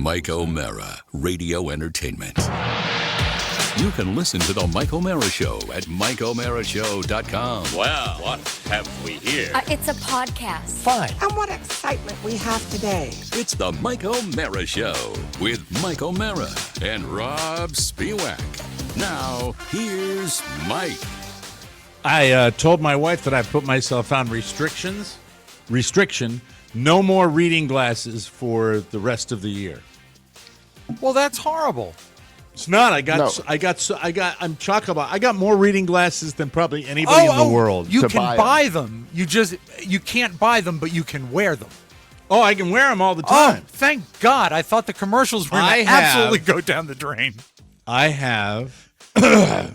Mike O'Mara, Radio Entertainment. You can listen to The Mike O'Mara Show at MikeO'MaraShow.com. Well, what have we here? It's a podcast. Fine. And what excitement we have today. It's The Mike O'Mara Show with Mike O'Mara and Rob Spiewak. Now, here's Mike. I told my wife that I put myself on restriction, no more reading glasses for the rest of the year. Well, that's horrible. It's not. I'm chock-a-block. I got more reading glasses than probably anybody in the world. You can buy them. You can't buy them, but you can wear them. Oh, I can wear them all the time. Oh, thank God. I thought the commercials were going to absolutely go down the drain. I have. I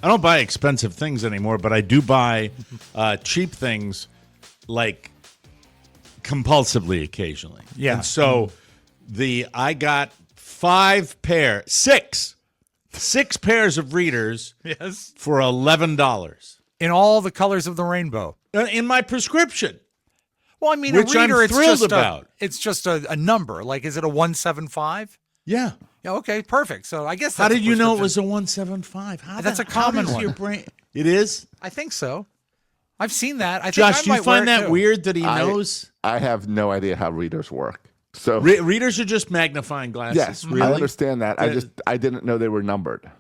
don't buy expensive things anymore, but I do buy cheap things like compulsively occasionally. Yeah. And so I got six pairs of readers for $11. In all the colors of the rainbow. In my prescription. Well, I mean, which a reader, I'm thrilled about. It's just a number. Like, is it a 175? Yeah. Yeah, okay, perfect. So I guess how that's did you know it was a 175? That's a common one. Your brain? It is? I think so. I've seen that. Josh, do you find that weird that he knows? I have no idea how readers work. So readers are just magnifying glasses. Yes, really? I understand that. I didn't know they were numbered.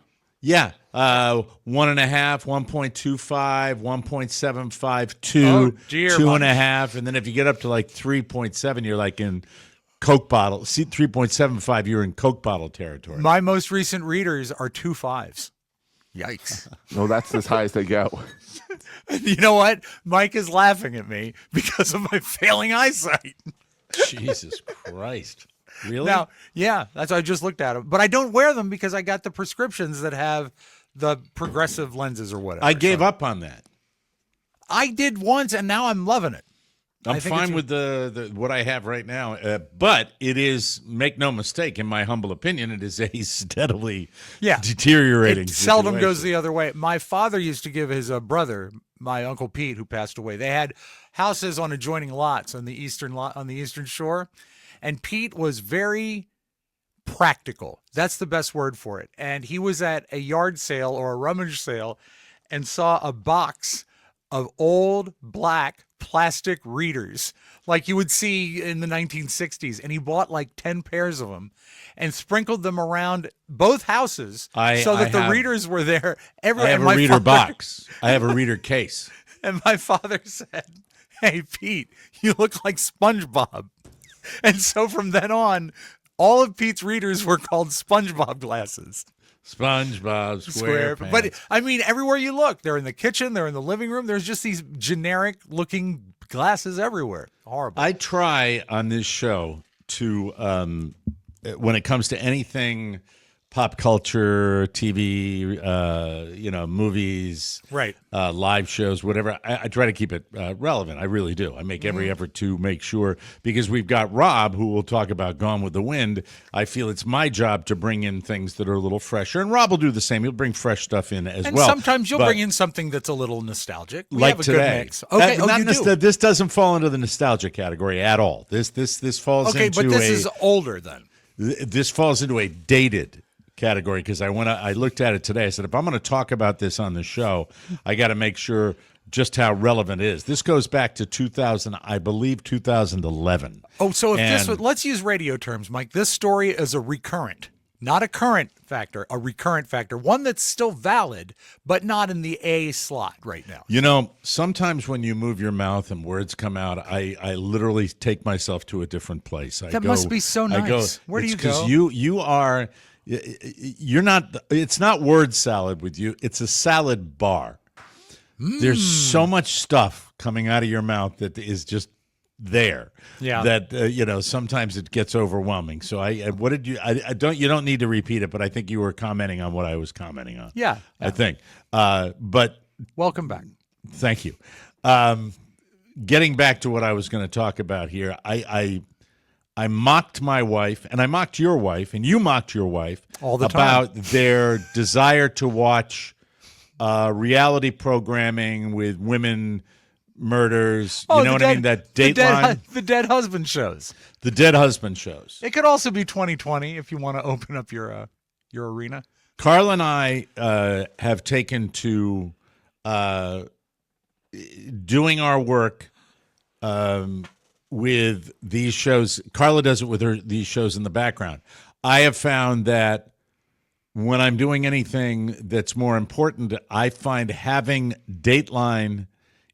Yeah, 1.5, 1.25, 1.75, 2, oh, dear, 2.5, and then if you get up to like 3.7, you're like in Coke bottle. See, 3.75, you're in Coke bottle territory. My most recent readers are 2 5s. Yikes! No, that's as high as they go. You know what? Mike is laughing at me because of my failing eyesight. Jesus Christ. Really? Now, yeah, that's why I just looked at them. But I don't wear them because I got the prescriptions that have the progressive lenses or whatever. I gave up on that. I did once, and now I'm loving it. I'm fine with the what I have right now. But it is, make no mistake, in my humble opinion, it is a steadily deteriorating It seldom situation. goes the other way. My father used to give his brother, my Uncle Pete, who passed away, they had houses on adjoining lots on the eastern shore. And Pete was very practical. That's the best word for it. And he was at a yard sale or a rummage sale and saw a box of old black plastic readers like you would see in the 1960s. And he bought like 10 pairs of them and sprinkled them around both houses so that the readers were there. I have a reader box. I have a reader case. And my father said, "Hey, Pete, you look like SpongeBob." And so from then on, all of Pete's readers were called SpongeBob glasses. SpongeBob SquarePants. But, I mean, everywhere you look, they're in the kitchen, they're in the living room. There's just these generic-looking glasses everywhere. Horrible. I try on this show to, when it comes to anything pop culture, TV, movies, right, live shows, whatever. I try to keep it relevant. I really do. I make every effort to make sure, because we've got Rob, who will talk about Gone with the Wind. I feel it's my job to bring in things that are a little fresher, and Rob will do the same. He'll bring fresh stuff in as well. And sometimes you'll bring in something that's a little nostalgic. We like have a today. good mix. Okay, This doesn't fall into the nostalgia category at all. This falls into but this is older then. This falls into a dated category, because I looked at it today. I said, if I'm going to talk about this on the show, I got to make sure just how relevant it is. This goes back to 2011. Oh, so let's use radio terms, Mike. This story is a recurrent, not a current factor, a recurrent factor, one that's still valid, but not in the A slot right now. You know, sometimes when you move your mouth and words come out, I literally take myself to a different place. Must be so nice. Where do you go? Because you are... You're not. It's not word salad with you. It's a salad bar. There's so much stuff coming out of your mouth that is just there. Yeah. That sometimes it gets overwhelming. So what did you? I don't. You don't need to repeat it. But I think you were commenting on what I was commenting on. Yeah. I think. But welcome back. Thank you. Getting back to what I was going to talk about here, I mocked my wife, and I mocked your wife, and you mocked your wife all the time about their desire to watch reality programming with women murders. Oh, You know what I mean? That Dateline, the dead husband shows. the Dead Husband shows. It could also be 2020 if you want to open up your arena. Carl and I have taken to doing our work with these shows. Carla does it with these shows in the background. I have found that when I'm doing anything that's more important, I find having Dateline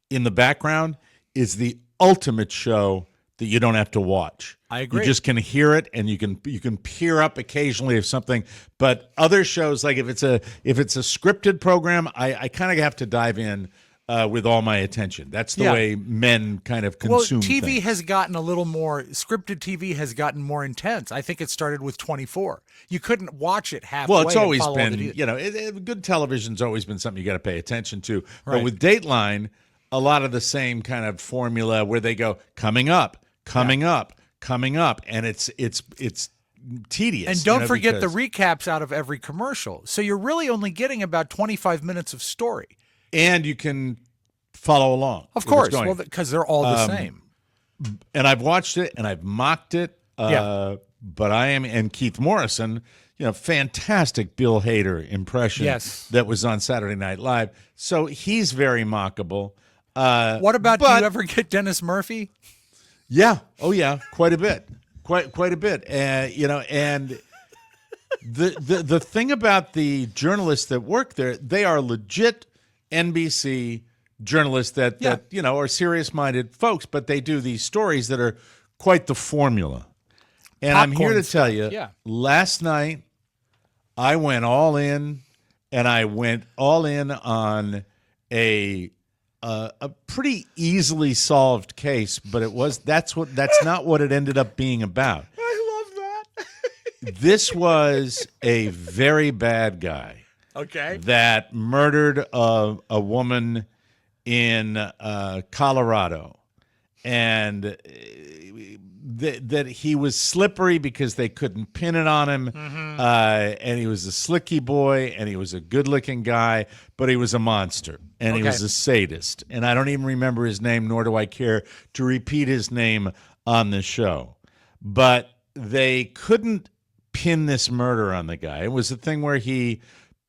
in the background is the ultimate show that you don't have to watch. I agree. You just can hear it, and you can peer up occasionally if something. But other shows, like if it's a scripted program, I kind of have to dive in with all my attention. That's the way men kind of consume TV things. has gotten a little more, scripted TV has gotten more intense. I think it started with 24. You couldn't watch it halfway. Well, it's always and follow been, good television's always been something you got to pay attention to. Right. But with Dateline, a lot of the same kind of formula where they go coming up, and it's tedious. And don't forget the recaps out of every commercial. So you're really only getting about 25 minutes of story. And you can follow along. Of course, well, because they're all the same. And I've watched it and I've mocked it. But and Keith Morrison, fantastic Bill Hader impression that was on Saturday Night Live. So he's very mockable. What about, do you ever get Dennis Murphy? Yeah. Oh, yeah. Quite a bit. Quite a bit. And the thing about the journalists that work there, they are legit NBC journalists that are serious-minded folks, but they do these stories that are quite the formula. And I'm here to tell you, last night I went all in, and I went all in on a pretty easily solved case, but that's not what it ended up being about. I love that. This was a very bad guy. Okay. That murdered a woman in Colorado, and that he was slippery because they couldn't pin it on him, and he was a slicky boy, and he was a good-looking guy, but he was a monster, and he was a sadist, and I don't even remember his name, nor do I care to repeat his name on the show, but they couldn't pin this murder on the guy. It was a thing where he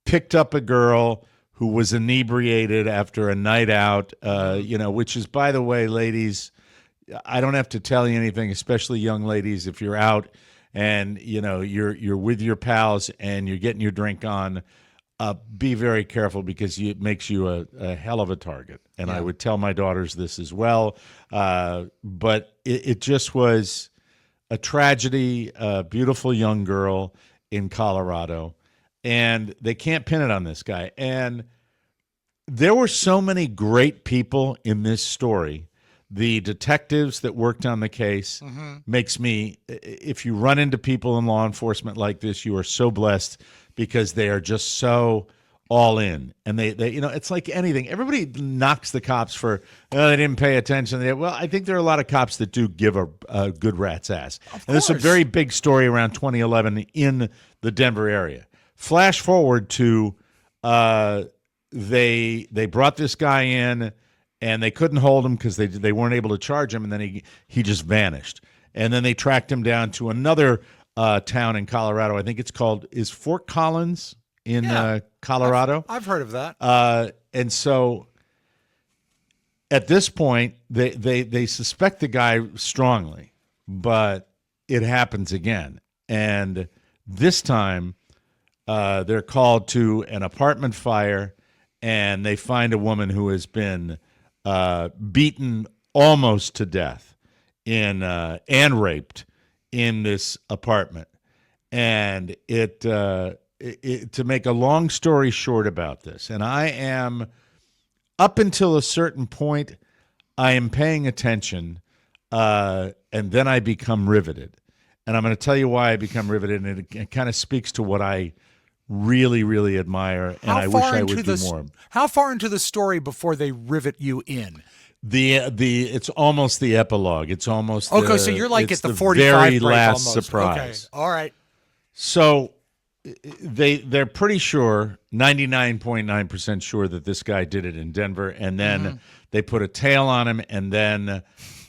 picked up a girl who was inebriated after a night out, which is, by the way, ladies, I don't have to tell you anything, especially young ladies, if you're out and, you're with your pals and you're getting your drink on, be very careful because it makes you a hell of a target. And I would tell my daughters this as well. But it just was a tragedy, a beautiful young girl in Colorado. And they can't pin it on this guy. And there were so many great people in this story. The detectives that worked on the case makes me, if you run into people in law enforcement like this, you are so blessed because they are just so all in. And they it's like anything. Everybody knocks the cops for, they didn't pay attention. Well, I think there are a lot of cops that do give a good rat's ass. And this is a very big story around 2011 in the Denver area. Flash forward to they brought this guy in and they couldn't hold him because they weren't able to charge him, and then he just vanished. And then they tracked him down to another town in Colorado. I think it's called Fort Collins in Colorado. I've heard of that. And so at this point they suspect the guy strongly, but it happens again. And this time they're called to an apartment fire, and they find a woman who has been beaten almost to death and raped in this apartment. And to make a long story short about this, and I am, up until a certain point, I am paying attention, and then I become riveted. And I'm going to tell you why I become riveted, and it kind of speaks to what I really, really admire, and I wish I would do more. How far into the story before they rivet you in? It's almost the epilogue. It's almost okay. So you're like at the 45 very break last almost. surprise. Okay. All right. So they're pretty sure, 99.9% sure that this guy did it in Denver, and then They put a tail on him, and then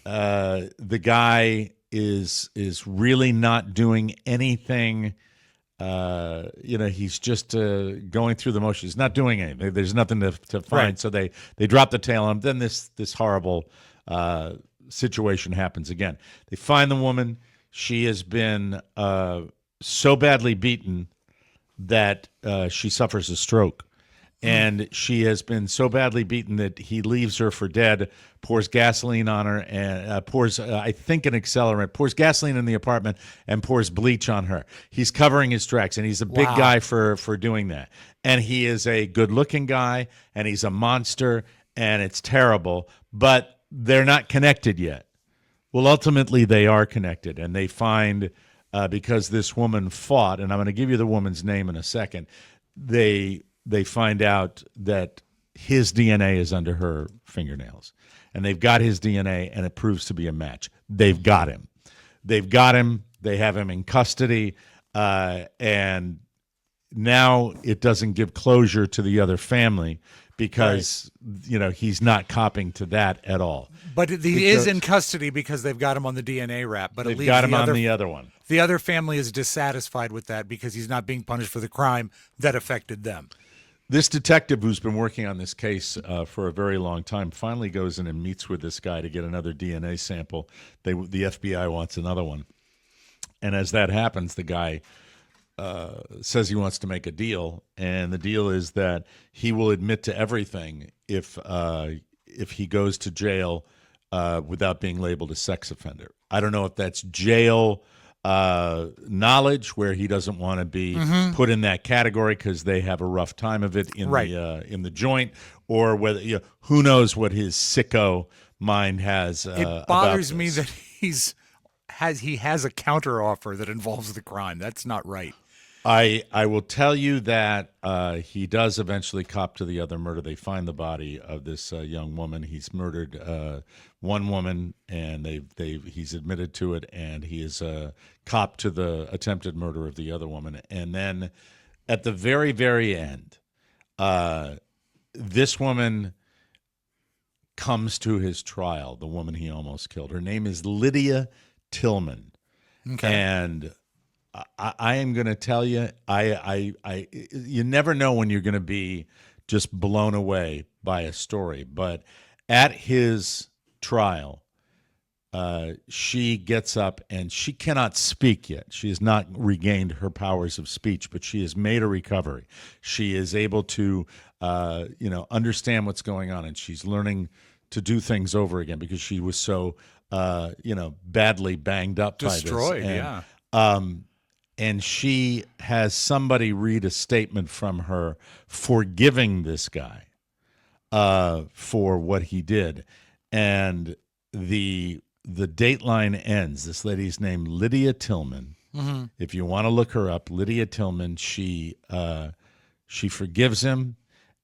the guy is really not doing anything. He's just going through the motions. He's not doing anything. There's nothing to find. Right. So they drop the tail on him. Then this horrible situation happens again. They find the woman. She has been so badly beaten that she suffers a stroke. And she has been so badly beaten that he leaves her for dead, pours gasoline on her, and pours, I think, an accelerant, pours gasoline in the apartment, and pours bleach on her. He's covering his tracks, and he's a big guy for doing that. And he is a good-looking guy, and he's a monster, and it's terrible. But they're not connected yet. Well, ultimately, they are connected, and they find, because this woman fought, and I'm going to give you the woman's name in a second, they find out that his DNA is under her fingernails. And they've got his DNA, and it proves to be a match. They've got him. They have him in custody. And now it doesn't give closure to the other family because, he's not copping to that at all. But he is in custody because they've got him on the DNA rap. But they've got him on the other one. The other family is dissatisfied with that because he's not being punished for the crime that affected them. This detective who's been working on this case for a very long time finally goes in and meets with this guy to get another DNA sample. The FBI wants another one. And as that happens, the guy says he wants to make a deal. And the deal is that he will admit to everything if he goes to jail without being labeled a sex offender. I don't know if that's jail knowledge where he doesn't want to be put in that category because they have a rough time of it in the joint, or whether who knows what his sicko mind has. It bothers me that he has a counter offer that involves the crime. That's not right. I will tell you that he does eventually cop to the other murder. They find the body of this young woman. He's murdered one woman, and he's admitted to it, and he is copped to the attempted murder of the other woman. And then at the very, very end, this woman comes to his trial, the woman he almost killed. Her name is Lydia Tillman. Okay. And I am going to tell you, you never know when you're going to be just blown away by a story. But at his trial, she gets up and she cannot speak yet. She has not regained her powers of speech, but she has made a recovery. She is able to, understand what's going on, and she's learning to do things over again because she was so, badly banged up destroyed, by this. And, and she has somebody read a statement from her forgiving this guy for what he did. And the dateline ends. This lady's named Lydia Tillman. Mm-hmm. If you want to look her up, Lydia Tillman, she forgives him,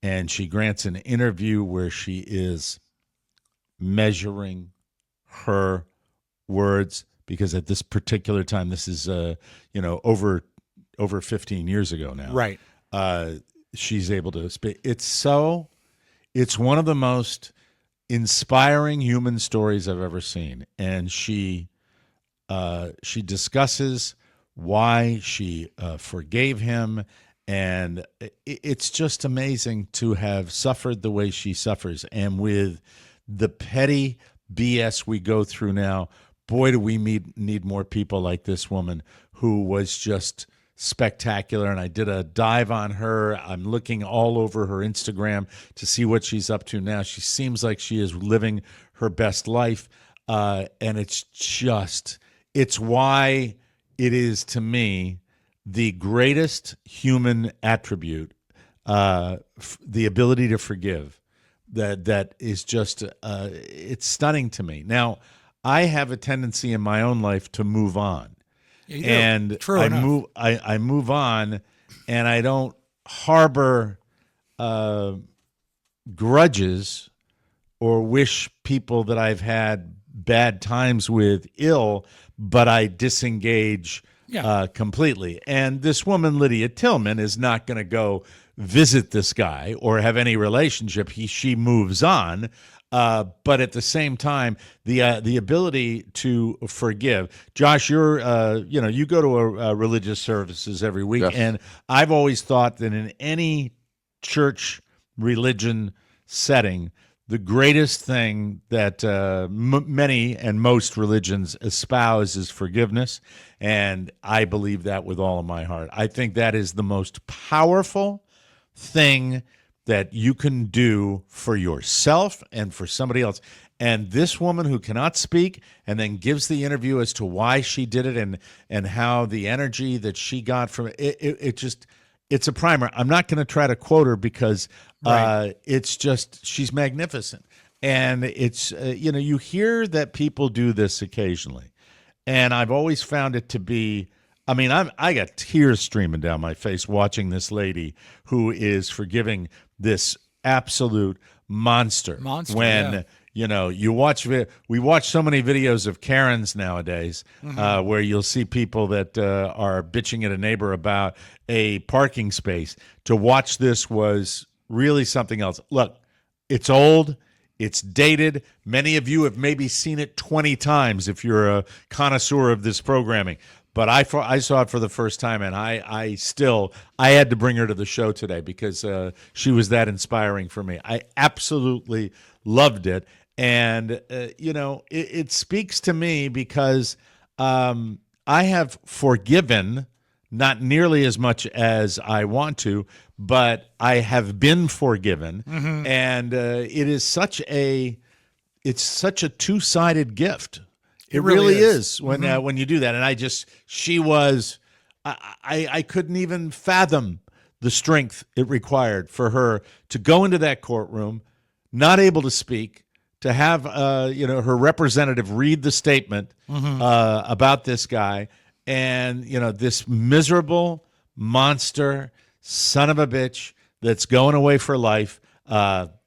and she grants an interview where she is measuring her words, because at this particular time, this is over 15 years ago now. Right. She's able to speak. It's one of the most inspiring human stories I've ever seen, and she discusses why she forgave him, and it's just amazing to have suffered the way she suffers, and with the petty BS we go through now. Boy, do we need more people like this woman who was just spectacular. And I did a dive on her. I'm looking all over her Instagram to see what she's up to now. She seems like she is living her best life. And it's why it is, to me, the greatest human attribute, the ability to forgive. That is just, it's stunning to me. Now, I have a tendency in my own life to move on. Yeah, and I move on, and I don't harbor grudges or wish people that I've had bad times with ill, but I disengage completely. And this woman, Lydia Tillman, is not going to go visit this guy or have any relationship. She moves on. But at the same time, the ability to forgive. Josh, you go to a religious services every week, Yes. and I've always thought that in any church religion setting, the greatest thing that many and most religions espouse is forgiveness, and I believe that with all of my heart. I think that is the most powerful thing that you can do for yourself and for somebody else. And this woman who cannot speak and then gives the interview as to why she did it and how the energy that she got from it's a primer. I'm not going to try to quote her because it's just, she's magnificent. And it's, you hear that people do this occasionally. And I've always found it to be, I got tears streaming down my face watching this lady who is forgiving this absolute monster. When, you watch, we watch so many videos of Karens nowadays where you'll see people that are bitching at a neighbor about a parking space. To watch this was really something else. Look, it's old. It's dated. Many of you have maybe seen it 20 times if you're a connoisseur of this programming. But I saw it for the first time, and I had to bring her to the show today because she was that inspiring for me. I absolutely loved it. And, it speaks to me because I have forgiven, not nearly as much as I want to, but I have been forgiven. And it is such a two-sided gift. It really is when you do that. And I couldn't even fathom the strength it required for her to go into that courtroom, not able to speak, to have her representative read the statement about this guy, and this miserable monster son of a bitch that's going away for life.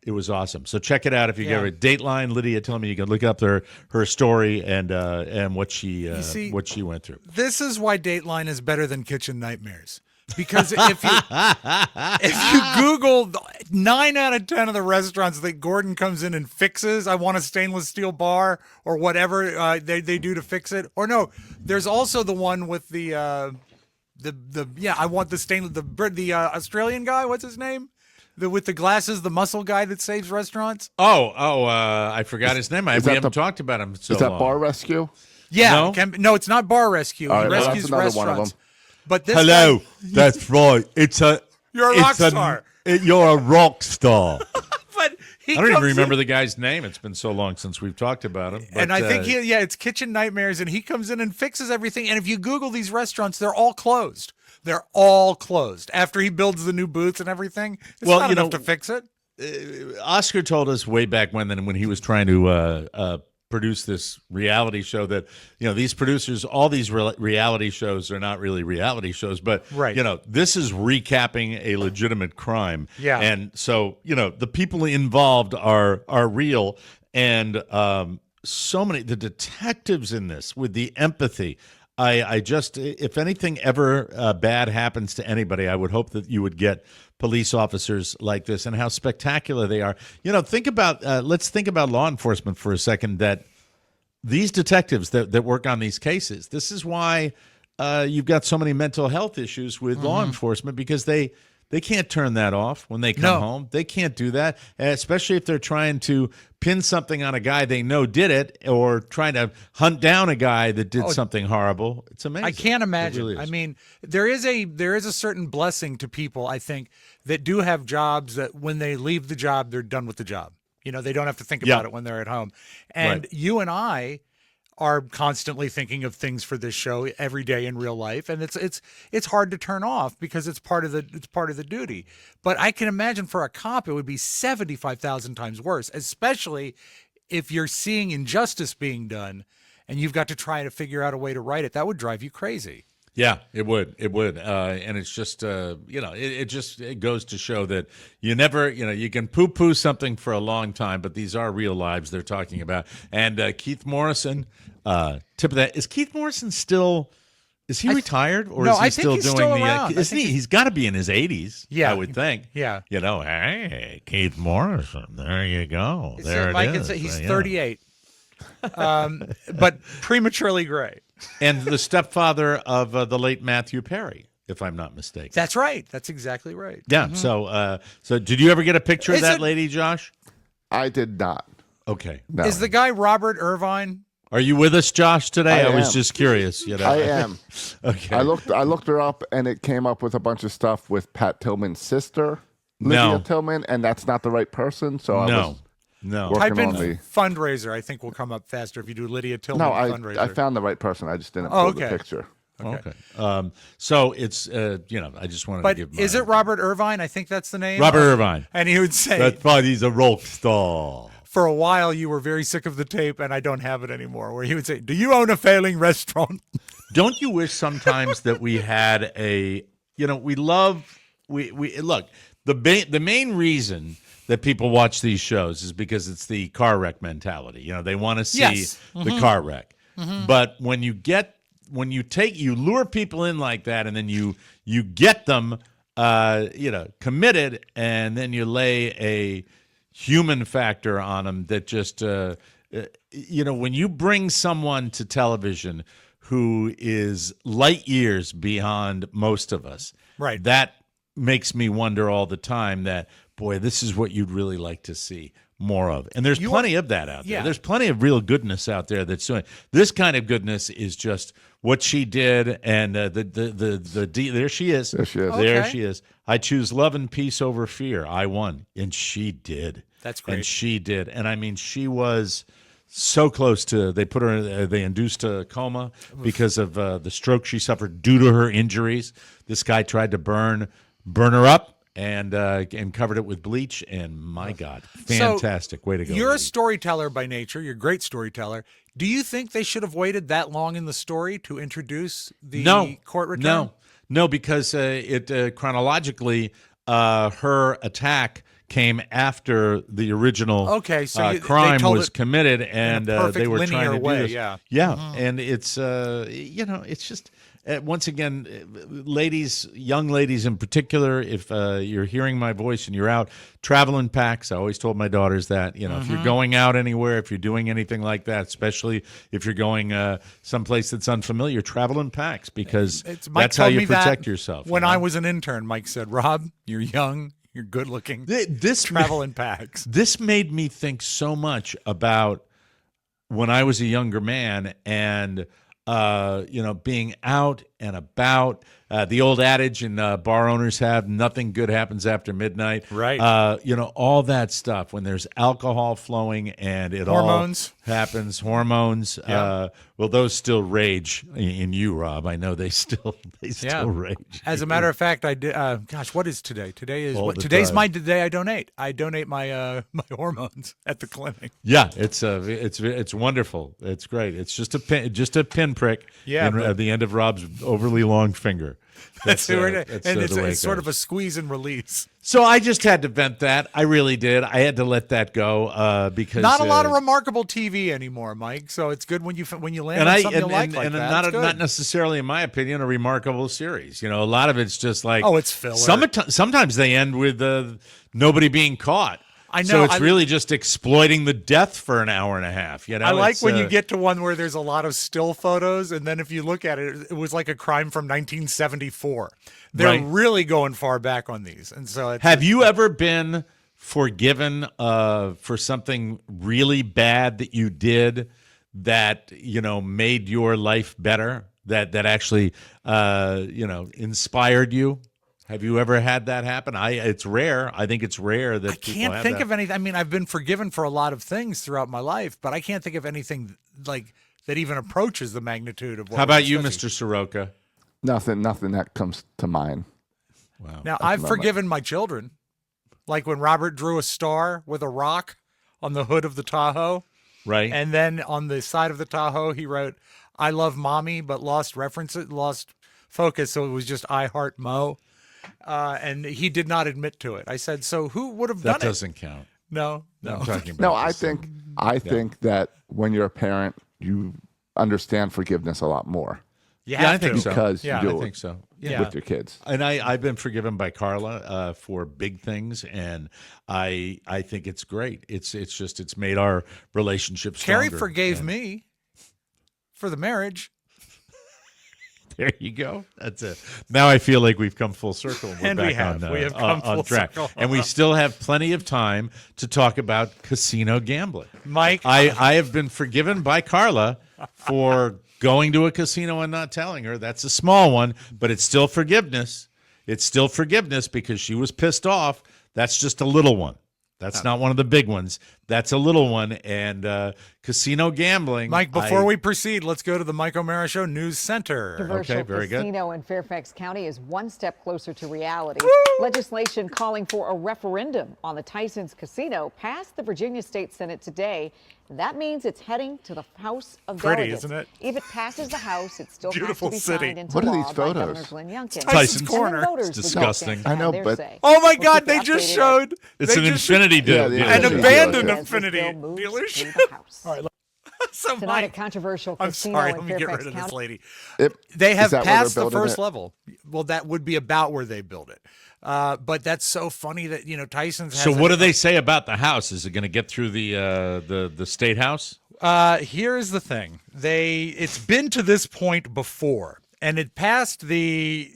It was awesome. So check it out if you get it. Dateline, Lydia told me you can look up her story and what she went through. This is why Dateline is better than Kitchen Nightmares. Because if you Google 9 out of 10 of the restaurants that Gordon comes in and fixes, I want a stainless steel bar or whatever they do to fix it. Or no, there's also the one with I want the Australian guy. What's his name? With the glasses, the muscle guy that saves restaurants. I forgot his name. We haven't talked about him so long. Is that Bar Rescue? Yeah, no, it's not Bar Rescue. All He right, well, rescues that's another restaurants. one of them. But this Hello, guy, that's right. you're a rock star. You're a rock star. But I don't even remember the guy's name. It's been so long since we've talked about him. But, and I think it's Kitchen Nightmares, and he comes in and fixes everything. And if you Google these restaurants, they're all closed. They're all closed after he builds the new booths and everything. It's not enough to fix it. Oscar told us way back when he was trying to produce this reality show that these producers, all these reality shows are not really reality shows, but this is recapping a legitimate crime. Yeah, and so the people involved are real, and so many the detectives in this with the empathy. I just, if anything ever bad happens to anybody, I would hope that you would get police officers like this and how spectacular they are. Let's think about law enforcement for a second, that these detectives that work on these cases, this is why you've got so many mental health issues with law enforcement, because they can't turn that off when they come home. They can't do that, especially if they're trying to pin something on a guy they know did it, or trying to hunt down a guy that did something horrible. It's amazing. I can't imagine. It really is. I mean, there is a certain blessing to people, I think, that do have jobs that when they leave the job, they're done with the job. They don't have to think about it when they're at home. And you and I are constantly thinking of things for this show every day in real life, and it's hard to turn off because it's part of the duty. But I can imagine for a cop it would be 75,000 times worse, especially if you're seeing injustice being done and you've got to try to figure out a way to right it. That would drive you crazy. Yeah, it would. And it's just, it goes to show that you never, you can poo-poo something for a long time, but these are real lives they're talking about. And Keith Morrison, tip of that, is Keith Morrison still Is he retired, or No, is he I think still he's doing still the? around. I Isn't think he? He's got to be in his 80s. Yeah. I would think. Yeah. You know, hey, Keith Morrison. There you go. So There Mike, it is. he's Yeah. 38, but prematurely gray. And the stepfather of the late Matthew Perry, if I'm not mistaken. That's right. That's exactly right. Yeah. So did you ever get a picture of Is that it- lady, Josh? I did not. Okay. No. Is the guy Robert Irvine? Are you with us, Josh, today? I I was am. just curious. You know. I am. Okay. I looked her up, and it came up with a bunch of stuff with Pat Tillman's sister, No. Lydia Tillman, and that's not the right person. So I was No. working Type in on the. fundraiser. I think will come up faster if you do Lydia Tillman No, fundraiser. I found the right person. I just didn't Oh, pull the okay. picture. Okay. So it's I just wanted But to give. is it Robert Irvine? I think that's the name. Robert Irvine? And he would say, That's fine. He's a rock star. for a while you were very sick of the tape, and I don't have it anymore. Where he would say, "Do you own a failing restaurant?" Don't you wish sometimes that we had a? We look. The main reason that people watch these shows is because it's the car wreck mentality. They want to see Yes. the car wreck. But when you lure people in like that, and then you get them, committed, and then you lay a human factor on them that just, when you bring someone to television who is light years beyond most of us, Right. that makes me wonder all the time that, boy, this is what you'd really like to see more of. And there's plenty of that out there. Yeah. There's plenty of real goodness out there that's doing this kind of goodness. Is just what she did, and there she is. There she is. There Okay. she is. I choose love and peace over fear. I won, and she did. That's great. And she did. And I mean, she was so close to. They induced a coma because of the stroke she suffered due to her injuries. This guy tried to burn her up. And covered it with bleach, and my God, fantastic way to go! You're a lady. storyteller by nature. You're a great storyteller. Do you think they should have waited that long in the story to introduce the court return? No, because it chronologically, her attack came after the original Okay, so they crime told was it committed, and perfect they were linear trying to way, do this. yeah. And it's it's just. Once again, ladies, young ladies in particular, if you're hearing my voice and you're out, travel in packs. I always told my daughters that, if you're going out anywhere, if you're doing anything like that, especially if you're going someplace that's unfamiliar, travel in packs, because Mike that's how told you me that protect yourself. When I was an intern, Mike said, "Rob, you're young, you're good looking. Travel in packs." This made me think so much about when I was a younger man and being out and about. The old adage in bar owners have, nothing good happens after midnight. Right. All that stuff when there's alcohol flowing and it Hormones. all happens. Hormones. Yeah. Well, those still rage in you, Rob. I know they still rage. As a matter of fact, I did. What is today? Today's time. my day. I donate. I donate my my hormones at the clinic. Yeah, it's wonderful. It's great. It's just a pinprick at the end of Rob's overly long finger. That's who it is. That's, And the way it's it sort goes. of a squeeze and release. So I just had to vent that. I really did. I had to let that go because Not a lot of remarkable TV anymore, Mike. So it's good when you land on something you like that. not It's good. not necessarily, in my opinion, a remarkable series. A lot of it's just like Oh, it's filler. Sometimes they end with nobody being caught. I know. So it's really just exploiting the death for an hour and a half. I like It's, when you get to one where there's a lot of still photos, and then if you look at it, it was like a crime from 1974. They're Right. really going far back on these, and so it's, Have you ever been forgiven for something really bad that you did that made your life better? That actually inspired you? Have you ever had that happen? It's rare. I think it's rare that I can't think of anything. I mean, I've been forgiven for a lot of things throughout my life, but I can't think of anything like that even approaches the magnitude of what. How we're about you, discussing. Mr. Soroka? Nothing that comes to mind. Wow. Now, I've forgiven my children. Like when Robert drew a star with a rock on the hood of the Tahoe. Right. And then on the side of the Tahoe, he wrote, "I love mommy," but lost focus. So it was just "I heart Mo." And he did not admit to it. I said, "So who would have done That it?" doesn't count. No. I'm talking about No, I this. think that when you're a parent, you understand forgiveness a lot more. You Yeah, I have think to. so. because Yeah, you I do think it so. Yeah. with your kids. And I've been forgiven by Carla for big things, and I think it's great. It's made our relationship stronger. Carrie forgave And me for the marriage. There you go. That's it. Now I feel like we've come full circle. And we're And back we have. on, We have come on full track. circle. And we still have plenty of time to talk about casino gambling. Mike, I have been forgiven by Carla for going to a casino and not telling her. That's a small one, but it's still forgiveness. It's still forgiveness because she was pissed off. That's just a little one. That's not one of the big ones. That's a little one. And casino gambling. Mike, before we proceed, let's go to the Mike O'Mara Show News Center. Controversial Okay, very good. casino in Fairfax County is one step closer to reality. Legislation calling for a referendum on the Tyson's casino passed the Virginia State Senate today. That means it's heading to the House of Pretty, Delegates. isn't it? If it passes the House, it still Beautiful has to be city. signed into What are law these by photos? Governor Glenn Youngkin. Tyson's And then Corner. voters It's would disgusting. get to I know, have their but- say. Oh my We'll God, keep you they just updated showed. It's they an just- infinity Yeah, deal. the An infinity abandoned dealership. As the infinity bill moves dealership. through the House. All right, so Tonight, a Mike, controversial I'm casino sorry. in Let me get Fairfax rid of County. this lady. It- They is have that where they're passed the building first it? level. Well, that would be about where they build it. But that's so funny that Tyson's. So has what a- do they say about the house? Is it going to get through the state house? Here's the thing. It's been to this point before, and it passed the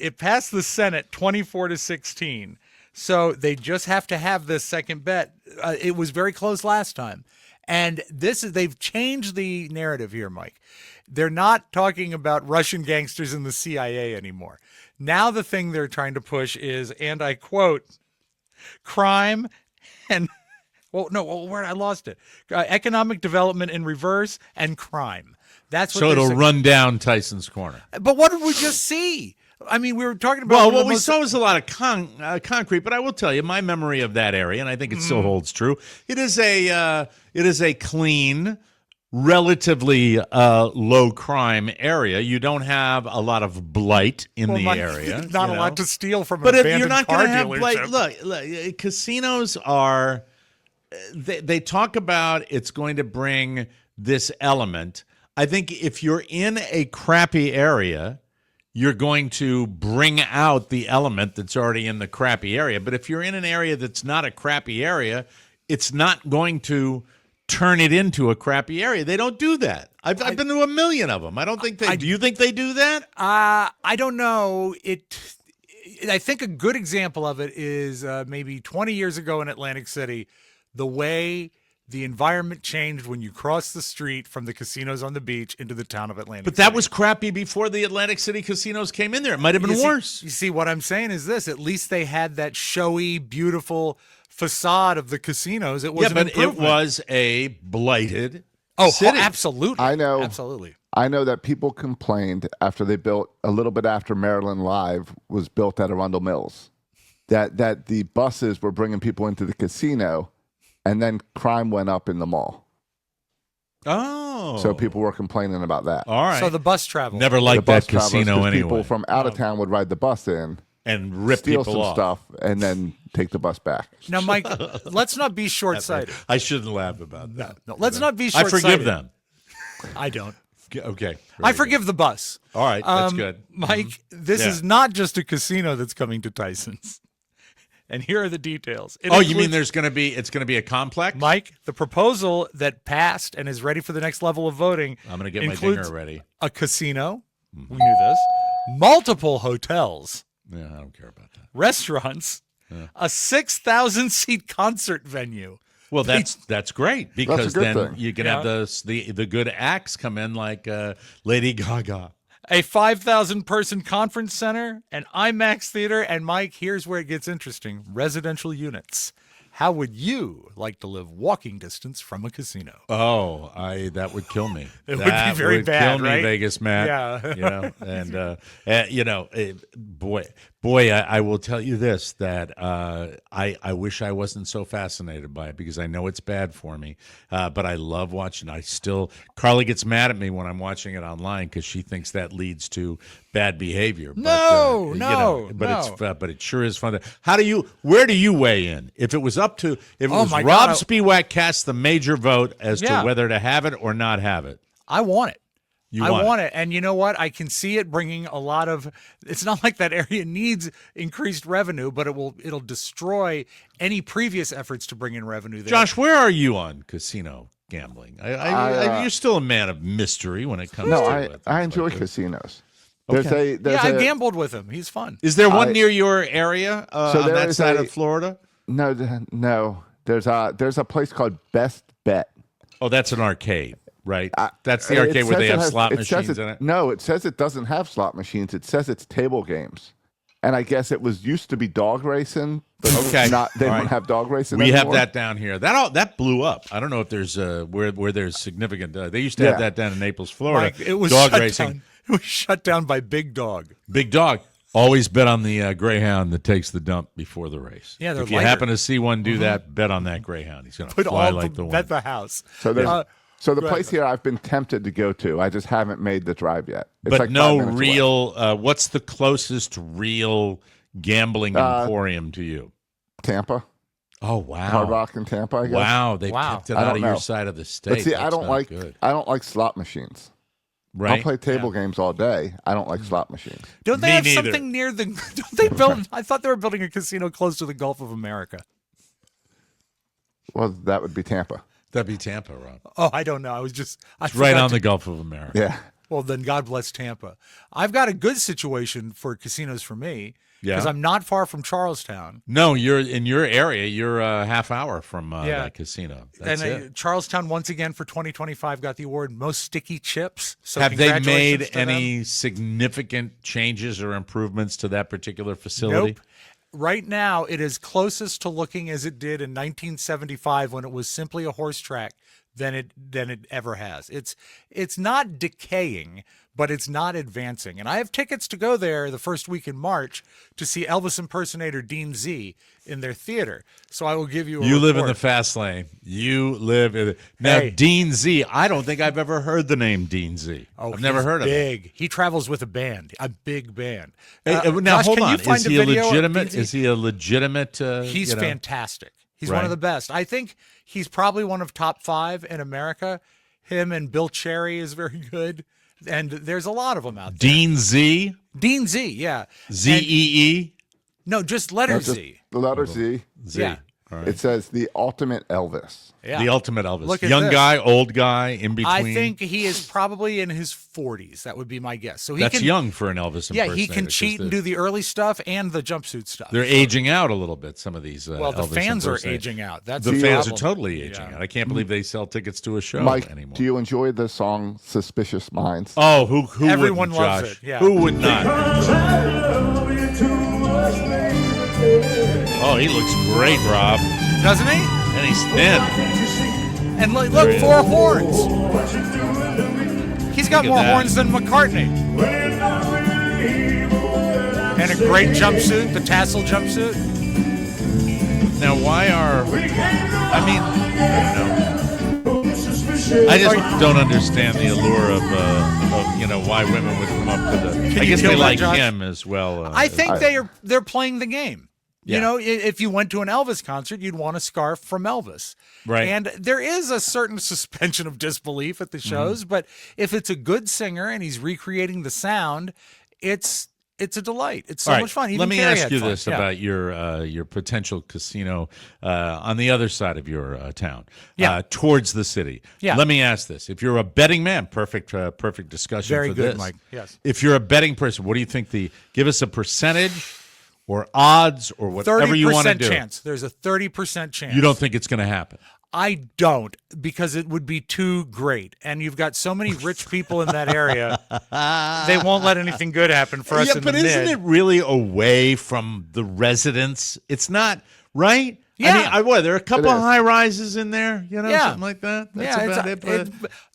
Senate 24-16. So they just have to have this second bet. It was very close last time. And they've changed the narrative here, Mike. They're not talking about Russian gangsters in the CIA anymore. Now the thing they're trying to push is, and I quote, crime and where I lost it. Economic development in reverse and crime. That's what So they're it'll saying. run down Tyson's Corner. But what did we just see? I mean, we were talking about Well, one of what the we most- saw was a lot of concrete, but I will tell you, my memory of that area, and I think it still holds true. It is a clean, relatively low crime area. You don't have a lot of blight in the Mike, area. Not you a know. lot to steal from But an if abandoned you're not car going to have dealership. blight, look, casinos are. They talk about it's going to bring this element. I think if you're in a crappy area, you're going to bring out the element that's already in the crappy area. But if you're in an area that's not a crappy area, it's not going to turn it into a crappy area. They don't do that. I've been to a million of them. I don't think they. Do you think they do that? I don't know. I think a good example of it is maybe 20 years ago in Atlantic City, the way the environment changed when you crossed the street from the casinos on the beach into the town of Atlantic But City. that was crappy before the Atlantic City casinos came in there. It might have been worse. You see, what I'm saying is this: at least they had that showy, beautiful facade of the casinos. It was Yeah, an but it improvement. was a blighted Oh, city. absolutely. I know. Absolutely. I know that people complained after they built a little bit after Maryland Live was built at Arundel Mills, that the buses were bringing people into the casino, and then crime went up in the mall. Oh. So people were complaining about that. All right. So the bus travel. Never The liked bus that travelers, casino 'cause anyway. People from out of town would ride the bus in, and rip steal people some off. stuff, and then take the bus back. Now, Mike, let's not be short-sighted. I shouldn't laugh about that. No, let's not be I short-sighted. forgive them. I don't. Okay. I very forgive the bus. good. All right. That's good. Mike, this Yeah. is not just a casino that's coming to Tyson's. And here are the details. It Oh, you mean includes- it's going to be a complex? Mike, the proposal that passed and is ready for the next level of voting I'm going to get my includes dinger ready. a casino. We knew this. Multiple hotels, Yeah, I don't care about that. restaurants, a 6,000 seat concert venue. Well, that's great because good then thing. you can Yeah. have the good acts come in like Lady Gaga. A 5,000 person conference center, an IMAX theater, and Mike, here's where it gets interesting: residential units. How would you like to live walking distance from a casino? Oh, that would kill me. It would be That very would bad, kill me, right? Vegas Matt. Yeah. Boy, I will tell you this: that I wish I wasn't so fascinated by it because I know it's bad for me. But I love watching. Carly gets mad at me when I'm watching it online because she thinks that leads to bad behavior. No, but it sure is fun. Where do you weigh in? If it was Oh Rob my God, Spiewak cast the major vote as Yeah. to whether to have it or not have it. I want it. I want it. And you know what? I can see it bringing a lot of, it's not like that area needs increased revenue, but it'll destroy any previous efforts to bring in revenue there. Josh, where are you on casino gambling? You're still a man of mystery when it comes to I enjoy casinos. Okay. I gambled with him. He's fun. Is there one near your area on that side of Florida? No. There's a place called Best Bet. Oh, that's an arcade, right? That's the arcade where they have slot machines in it? No, it says it doesn't have slot machines. It says it's table games. And I guess it used to be dog racing, but they don't have dog racing anymore. Have that down here. That blew up. I don't know if there's where there's significant. They used to have that down in Naples, Florida. Mike, it was dog shut racing. Down. It was shut down by Big Dog. Big Dog. Always bet on the greyhound that takes the dump before the race. Yeah, if you happen to see one do that, bet on that greyhound. He's going to fly like the wind. Bet the house. So the place here I've been tempted to go to. I just haven't made the drive yet. It's but like no real. What's the closest real gambling emporium to you? Tampa. Oh wow, Hard Rock in Tampa. I guess. Wow, they kept it out of your side of the state. But see, I don't like slot machines. Right. I'll play table games all day. I don't like slot machines. Don't they have something near the? Don't they build? I thought they were building a casino close to the Gulf of America. Well, that would be Tampa. That'd be Tampa, Rob. Oh, I don't know. It's right on the Gulf of America. Yeah. Well, then God bless Tampa. I've got a good situation for casinos for me because Yeah. I'm not far from Charlestown. No, you're in your area. You're a half hour from that casino. That's it. Charlestown, once again, for 2025, got the award Most Sticky Chips. So have they made congratulations to any them. significant changes or improvements to that particular facility? Nope. Right now, it is closest to looking as it did in 1975 when it was simply a horse track than it ever has. It's not decaying, but it's not advancing. And I have tickets to go there the first week in March to see Elvis impersonator Dean Z in their theater. So I will give you a You live in report. the fast lane. You live in now. Hey. Dean Z. I don't think I've ever heard the name Dean Z. Oh, I've never heard of him. Big. He travels with a band, a big band. Hey, now Josh, hold can on. you find Is he a video of legitimate? Dean Z? Is he a legitimate? He's fantastic. He's one Right. of the best. I think he's probably one of top 5 in America. Him and Bill Cherry is very good. And there's a lot of them out there. Dean Z. Dean Z, yeah. Z-E-E? No, just letter Z. The letter Z. Z. Yeah. All right. It says the ultimate Elvis. Yeah. The ultimate Elvis. Look at Young this. guy, old guy, in between. I think he is probably in his 40s. That would be my guess. So he That's can, young for an Elvis Yeah, impersonator. he can 'cause cheat and do the early stuff and the jumpsuit stuff. They're aging out a little bit, some of these well, the Elvis fans are impersonators. aging out. That's The the fans are problem. totally aging out. I can't believe they sell tickets to a show Mike, anymore. do you enjoy the song "Suspicious Minds"? Oh, who Everyone wouldn't, loves Josh? it, yeah. Who would not? Oh, he looks great, Rob. Doesn't he? And he's thin. And look, There he 4 horns. He's got Look at more that. horns than McCartney. And a great jumpsuit, the tassel jumpsuit. Now, why are... I mean, I don't know. I just don't understand the allure of why women would come up to the... I you guess kill they that, like Josh? him as well. I think they're playing the game. Yeah. You know, if you went to an Elvis concert, you'd want a scarf from Elvis. Right. And there is a certain suspension of disbelief at the shows, but if it's a good singer and he's recreating the sound, it's a delight. It's so All right, much fun. Even let me Carrie ask had you fun. this Yeah. about your potential casino on the other side of your town, Yeah. towards the city. Yeah. Let me ask this: if you're a betting man, perfect discussion. Very for good, this. Mike. Yes. If you're a betting person, what do you think? Give us a percentage, or odds, or whatever you want to 30% do. chance. There's a 30% chance. You don't think it's going to happen? I don't, because it would be too great. And you've got so many rich people in that area, they won't let anything good happen for us Yeah, in but the isn't mid. it really away from the residents? It's not, right? Yeah. I mean, there are a couple It of is. high rises in there, Yeah. something like that. That's about it.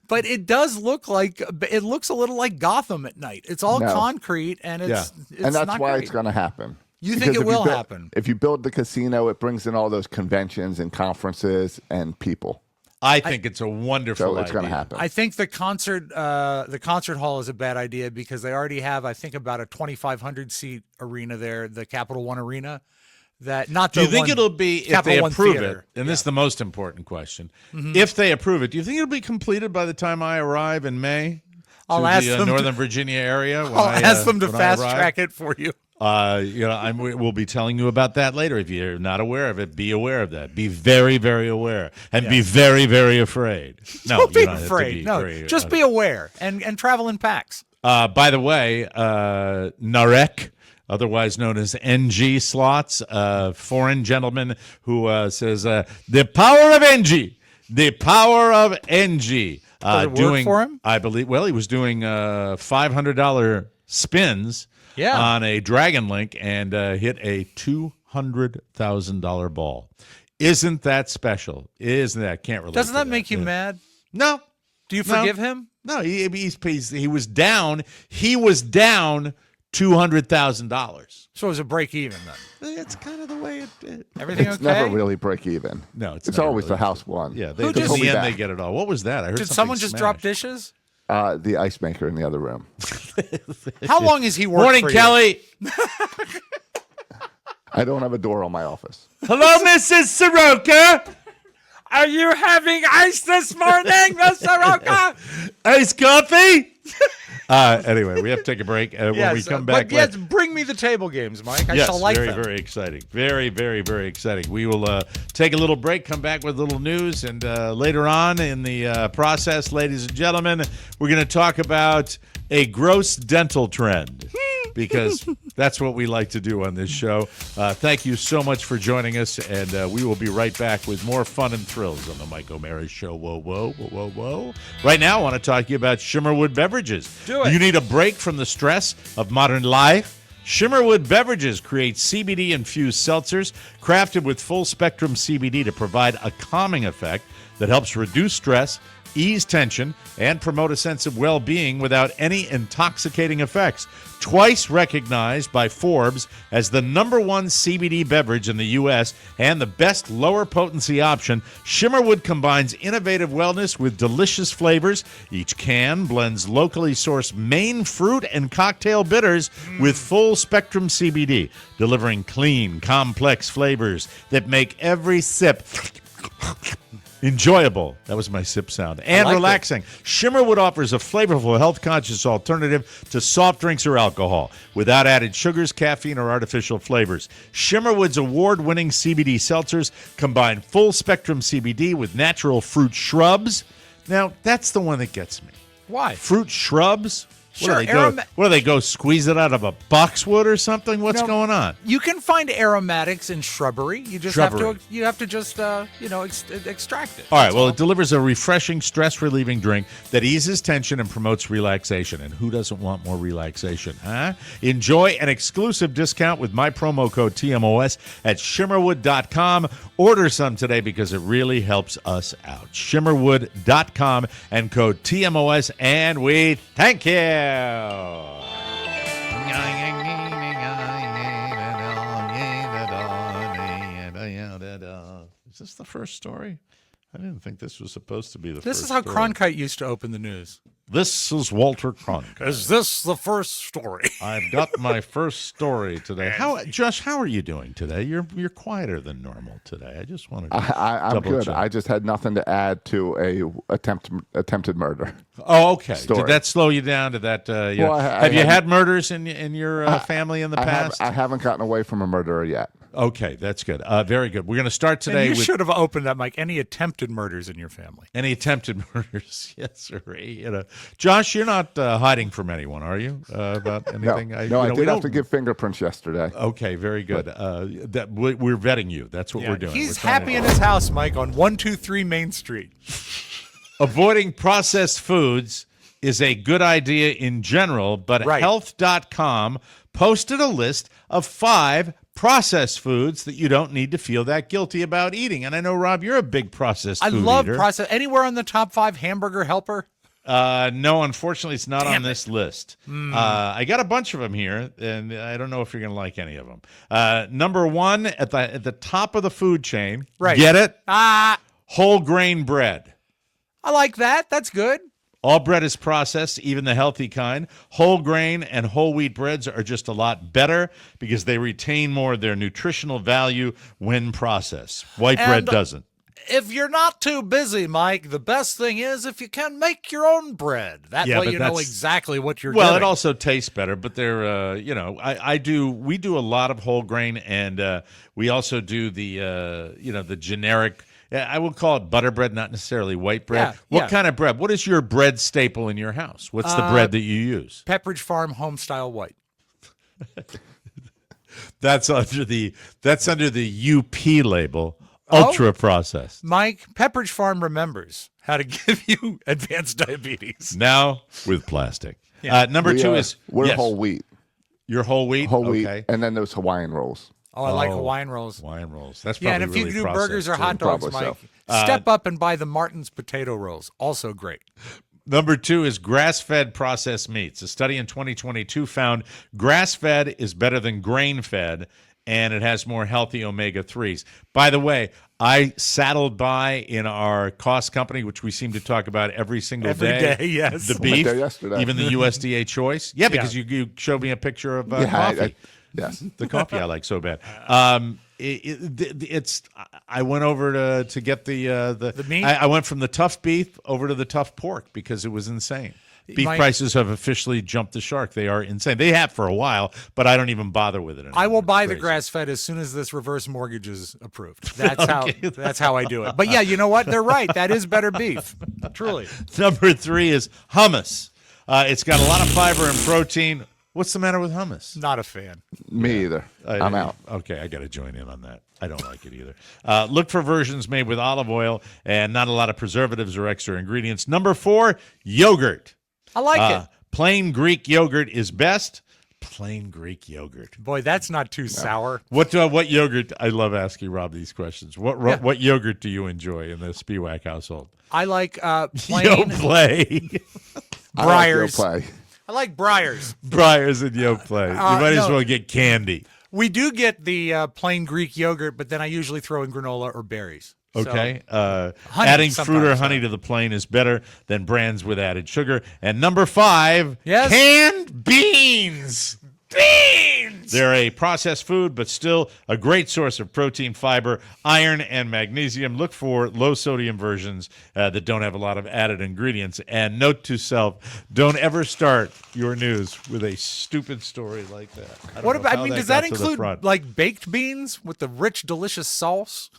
But it does look like it looks a little like Gotham at night. It's all No. concrete, and it's And that's not why great. it's going to happen. You think Because it if will build- happen? If you build the casino, it brings in all those conventions and conferences and people. I think it's a wonderful So it's going to idea. happen. I think the concert hall is a bad idea because they already have, I think, about a 2,500 seat arena there, the Capital One Arena. That not Do the you think one, it'll be, if Capital they One approve Theater. it, and this is the most important question, Mm-hmm. if they approve it, do you think it'll be completed by the time I arrive in May? I'll ask the them Northern Virginia area. I'll ask them to when I fast arrive. track it for you. We'll be telling you about that later. If you're not aware of it, be aware of that. Be very, very aware, and be very, very afraid. No, Don't be you don't have to afraid. be No, very, just be aware and travel in packs. By the way, Narek, otherwise known as NG slots, foreign gentleman who says the power of NG, the power of NG. Does it work for him? I believe. Well, he was doing $500 spins. Yeah. On a Dragon Link and hit a $200,000 ball. Isn't that special? Isn't that? Can't relate. Doesn't to that make you mad? No. Do you forgive him? No. He was down. He was down $200,000. So it was a break even then. That's kind of the way it. Everything It's okay? never really break even. No, It's never always really. the house one. Yeah. Who In just- the end, back. they get it all. What was that? I heard. Did something someone just drop smash. dishes? The ice maker in the other room. How long has he worked Morning, for you? Kelly. I don't have a door on my office. Hello, Mrs. Soroka. Are you having ice this morning, Mr. Roca? Iced coffee. Anyway, we have to take a break. When we come back, but yes, bring me the table games, Mike. I shall like very, them. very exciting. Very, very, very exciting. We will take a little break, come back with a little news, and later on in the process, ladies and gentlemen, we're going to talk about a gross dental trend because that's what we like to do on this show. Thank you so much for joining us, and we will be right back with more fun and thrills on the Mike O'Mara Show. Whoa, whoa, whoa, whoa, whoa. Right now, I want to talk to you about Shimmerwood Beverages. Do it. You need a break from the stress of modern life? Shimmerwood Beverages creates CBD-infused seltzers crafted with full-spectrum CBD to provide a calming effect that helps reduce stress, ease tension, and promote a sense of well-being without any intoxicating effects. Twice recognized by Forbes as the #1 CBD beverage in the U.S. and the best lower potency option, Shimmerwood combines innovative wellness with delicious flavors. Each can blends locally sourced Maine fruit and cocktail bitters with full spectrum CBD, delivering clean, complex flavors that make every sip enjoyable. That was my sip sound. And liked relaxing. Shimmerwood offers a flavorful, health-conscious alternative to soft drinks or alcohol without added sugars, caffeine, or artificial flavors. Shimmerwood's award-winning CBD seltzers combine full-spectrum CBD with natural fruit shrubs. Now, that's the one that gets me. Why? Fruit shrubs? Sure, What do they go squeeze it out of a boxwood or something? What's No. going on? You can find aromatics in shrubbery. You just Shrubbery. have to just extract it. All right, That's well, it delivers a refreshing, stress-relieving drink that eases tension and promotes relaxation. And who doesn't want more relaxation, huh? Enjoy an exclusive discount with my promo code TMOS at shimmerwood.com. Order some today because it really helps us out. Shimmerwood.com and code TMOS, and we thank you. Is this the first story? I didn't think this was supposed to be the first This is how story. Cronkite used to open the news. This is Walter Cronkite. Is this the first story? I've got my first story today. Josh, how are you doing today? You're quieter than normal today. I just wanted to I'm double good. check. I just had nothing to add to a attempted murder. Oh, okay. Story. Did that slow you down to that? Well, have you had murders in your family in the past? I haven't gotten away from a murderer yet. Okay, that's good. Very good. We're going to start today And you with should have opened that, Mike. Any attempted murders in your family? any attempted murders. Yes, sir. Josh, you're not hiding from anyone, are you? About No, anything? I we did have don't- to give fingerprints yesterday. Okay, very good. That we're vetting you. That's what we're doing. He's We're trying happy to- in his house, Mike, on 123 Main Street. Avoiding processed foods is a good idea in general, but Right. health.com posted a list of 5 processed foods that you don't need to feel that guilty about eating. And I know, Rob, you're a big processed I food love eater. process. Anywhere on the top 5 hamburger helper? No, unfortunately, it's not on this list. Hmm. I got a bunch of them here, and I don't know if you're going to like any of them. Number 1 at the top of the food chain. Right. Get it? Ah, Whole grain bread. I like that. That's good. All bread is processed, even the healthy kind. Whole grain and whole wheat breads are just a lot better because they retain more of their nutritional value when processed. White bread And doesn't. If you're not too busy, Mike, the best thing is if you can make your own bread. That Yeah, way but you know that's- exactly what you're Well, getting. it also tastes better, but they're, we do a lot of whole grain, and we also do the generic, I would call it butter bread, not necessarily white bread. Yeah, What yeah. kind of bread? What is your bread staple in your house? What's the bread that you use? Pepperidge Farm Homestyle White. That's under the UP label, ultra processed. Mike, Pepperidge Farm remembers how to give you advanced diabetes. Now with plastic. Number two is we're yes, whole wheat. You're whole wheat. Whole wheat, Okay. and then those Hawaiian rolls. Oh, I like Hawaiian rolls. Hawaiian rolls. That's Yeah, probably and if you really do burgers or processed, hot too. dogs, Probably Mike, so. step up and buy the Martin's potato rolls. Also great. Number two is grass-fed processed meats. A study in 2022 found grass-fed is better than grain-fed, and it has more healthy omega-3s. By the way, I saddled by in our cost company, which we seem to talk about every single Every day, yes. The Went beef, there yesterday. even the USDA choice. Yeah, because you showed me a picture of coffee. Yes. The coffee I like so bad. I went over to get the meat? I went from the tough beef over to the tough pork because it was insane. Beef Mike- prices have officially jumped the shark. They are insane. They have for a while, but I don't even bother with it anymore. I will It's buy the crazy. grass-fed as soon as this reverse mortgage is approved. That's how I do it. But yeah, you know what? They're right. That is better beef. Truly. Number three is hummus. It's got a lot of fiber and protein. What's the matter with hummus? Not a fan. Me either. I'm out. Okay, I got to join in on that. I don't like it either. Look for versions made with olive oil and not a lot of preservatives or extra ingredients. Number four, yogurt. I like it. Plain Greek yogurt is best. Plain Greek yogurt. Boy, that's not too sour. What yogurt? I love asking Rob these questions. What yogurt do you enjoy in the Spiewak household? I like plain Yoplait. Briars. Play. I like Briars. Briars and Yoplait. You might as no. well get candy. We do get the plain Greek yogurt, but then I usually throw in granola or berries. Okay. honey Adding fruit or sometimes, honey to the plain is better than brands with added sugar. And number five, Yes? canned beans. Beans! They're a processed food, but still a great source of protein, fiber, iron, and magnesium. Look for low-sodium versions that don't have a lot of added ingredients. And note to self, don't ever start your news with a stupid story like that. What about? I mean, does that got to the include front. like baked beans with the rich, delicious sauce?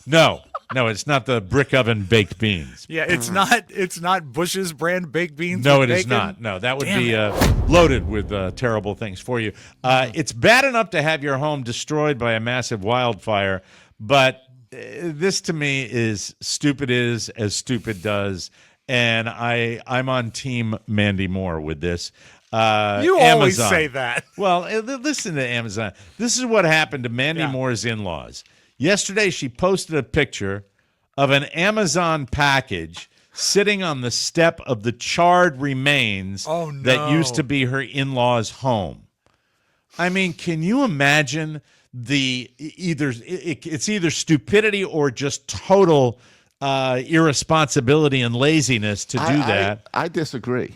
No, it's not the brick oven baked beans. Yeah, it's not. It's not Bush's brand baked beans. No, with it is bacon? not. No, that would Damn be loaded with terrible things for you. It's bad enough to have your home destroyed by a massive wildfire, but this to me is stupid is as stupid does, and I'm on team Mandy Moore with this. You Amazon. always say that. Well, listen to Amazon. This is what happened to Mandy Moore's in-laws. Yesterday, she posted a picture of an Amazon package sitting on the step of the charred remains that used to be her in-laws' home. I mean, can you imagine it's either stupidity or just total irresponsibility and laziness to do that? I disagree.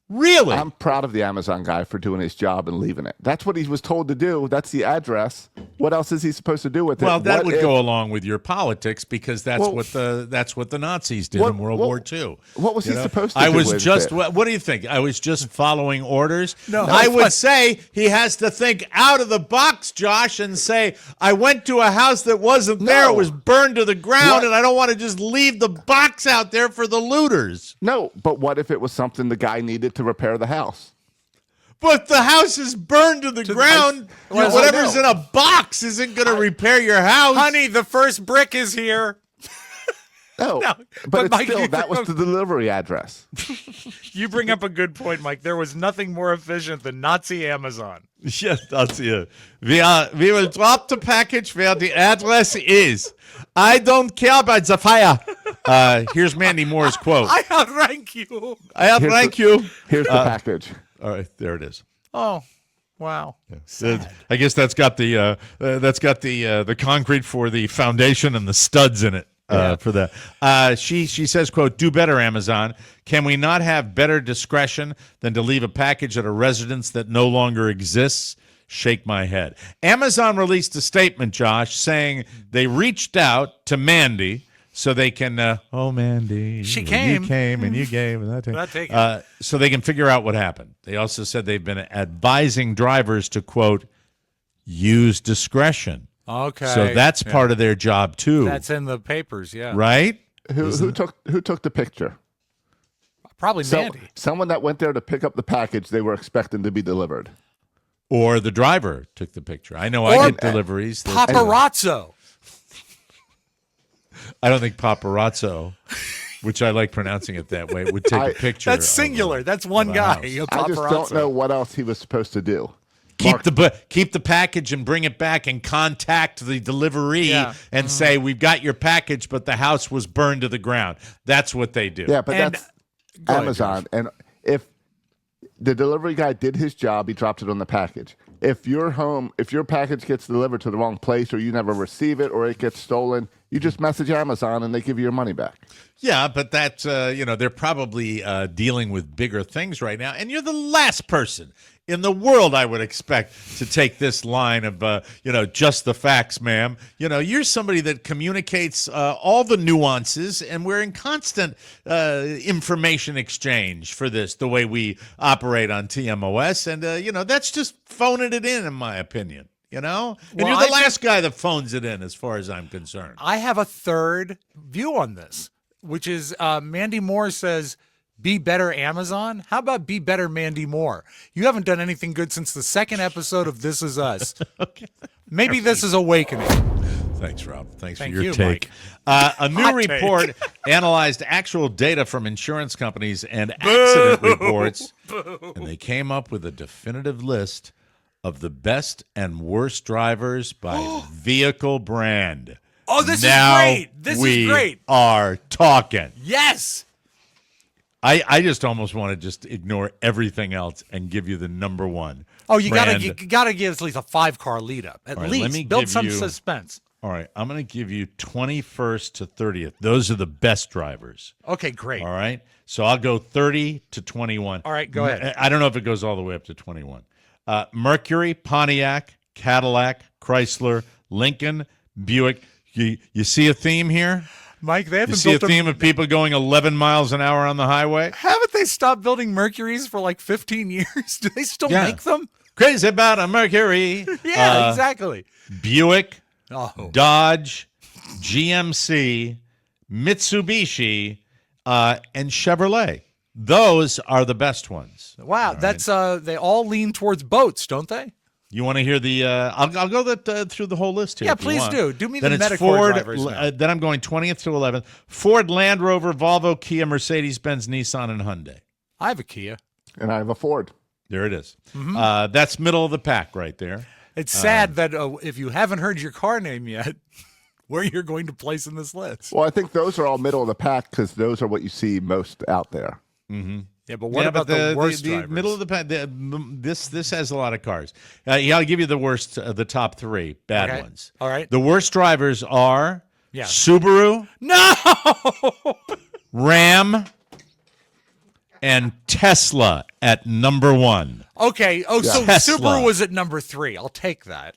Really? I'm proud of the Amazon guy for doing his job and leaving it. That's what he was told to do. That's the address. What else is he supposed to do with it? Well, that What would if- go along with your politics because that's Well, what the Nazis did in World War II. What was he supposed to I do was with just. it? What do you think? I was just following orders. No, I would but- say he has to think out of the box, Josh, and say, "I went to a house that wasn't there; it was burned to the ground, What? and I don't want to just leave the box out there for the looters." No, but what if it was something the guy needed to repair the house? But the house is burned to the ground. Well, Whatever's no. in a box isn't going to repair your house. Honey, the first brick is here. No, No, but but it's Mike, still, you that was the delivery address. You bring up a good point, Mike. There was nothing more efficient than Nazi Amazon. Yes, that's it. We will drop the package where the address is. I don't care about the fire. Here's Mandy Moore's quote. I outrank you. I outrank you. Here's the package. All right, there it is. Oh, wow. I guess that's got the concrete for the foundation and the studs in it. For that, she says, "quote Do better, Amazon. Can we not have better discretion than to leave a package at a residence that no longer exists? shake my head. Amazon released a statement, Josh, saying they reached out to Mandy so they can, Mandy, She came. You came and you gave. And Not taken. so they can figure out what happened. They also said they've been advising drivers to, quote, use discretion. Okay. So that's part of their job, too. That's in the papers, yeah. Right? Who took the picture? Probably Mandy. Someone that went there to pick up the package they were expecting to be delivered. Or the driver took the picture. I know I get deliveries. Paparazzo. I don't think paparazzo, which I like pronouncing it that way, would take a picture. That's singular. That's one guy. A I just don't know what else he was supposed to do. Keep the package and bring it back and contact the delivery and say, we've got your package, but the house was burned to the ground. That's what they do. Yeah, but that's Amazon. And if the delivery guy did his job, he dropped it on the package. If your package gets delivered to the wrong place or you never receive it or it gets stolen, you just message Amazon and they give you your money back. Yeah, but that's, they're probably dealing with bigger things right now. And you're the last person in the world I would expect to take this line of, just the facts, ma'am. You're somebody that communicates all the nuances, and we're in constant information exchange for this, the way we operate on TMOS. And, that's just phoning it in my opinion. And you're the last guy that phones it in as far as I'm concerned. I have a third view on this, which is Mandy Moore says, be better Amazon. How about be better Mandy Moore? You haven't done anything good since the second episode of This Is Us. Okay. Maybe this is Awakening. Thanks, Rob. Thanks for Thank your you, take. Mike. A new report analyzed actual data from insurance companies and accident reports, and they came up with a definitive list of the best and worst drivers by vehicle brand. Oh, this now is great. This is great. We are talking. Yes. I just almost want to just ignore everything else and give you the number one. Oh, you brand. gotta give us at least a 5-car lead up. At All right, least let me build give some you- suspense. All right, I'm going to give you 21st to 30th. Those are the best drivers. Okay, great. All right, so I'll go 30 to 21. All right, go ahead. I don't know if it goes all the way up to 21. Mercury, Pontiac, Cadillac, Chrysler, Lincoln, Buick. You see a theme here? Mike, they You haven't see a built theme of people going 11 miles an hour on the highway? Haven't they stopped building Mercuries for like 15 years? Do they still Yeah. make them? Crazy about a Mercury. Yeah, exactly. Buick, Oh. Dodge, GMC, Mitsubishi, and Chevrolet. Those are the best ones. Wow, that's they all lean towards boats, don't they? You want to hear the? I'll go through the whole list here. Yeah, if you please want. do. Do me Then the it's Metacore Ford. drivers now. Then I'm going 20th to 11th. Ford, Land Rover, Volvo, Kia, Mercedes-Benz, Nissan, and Hyundai. I have a Kia. And I have a Ford. There it is. Mm-hmm. That's middle of the pack right there. It's sad that if you haven't heard your car name yet, where you're going to place in this list. Well, I think those are all middle of the pack because those are what you see most out there. Yeah, but what about the worst drivers? middle of the pack? This has a lot of cars. I'll give you the worst, the top three bad Okay. ones. All right. The worst drivers are Yeah. Subaru, No! Ram, and Tesla at number one. Okay. Oh, so Tesla. Subaru was at number 3. I'll take that.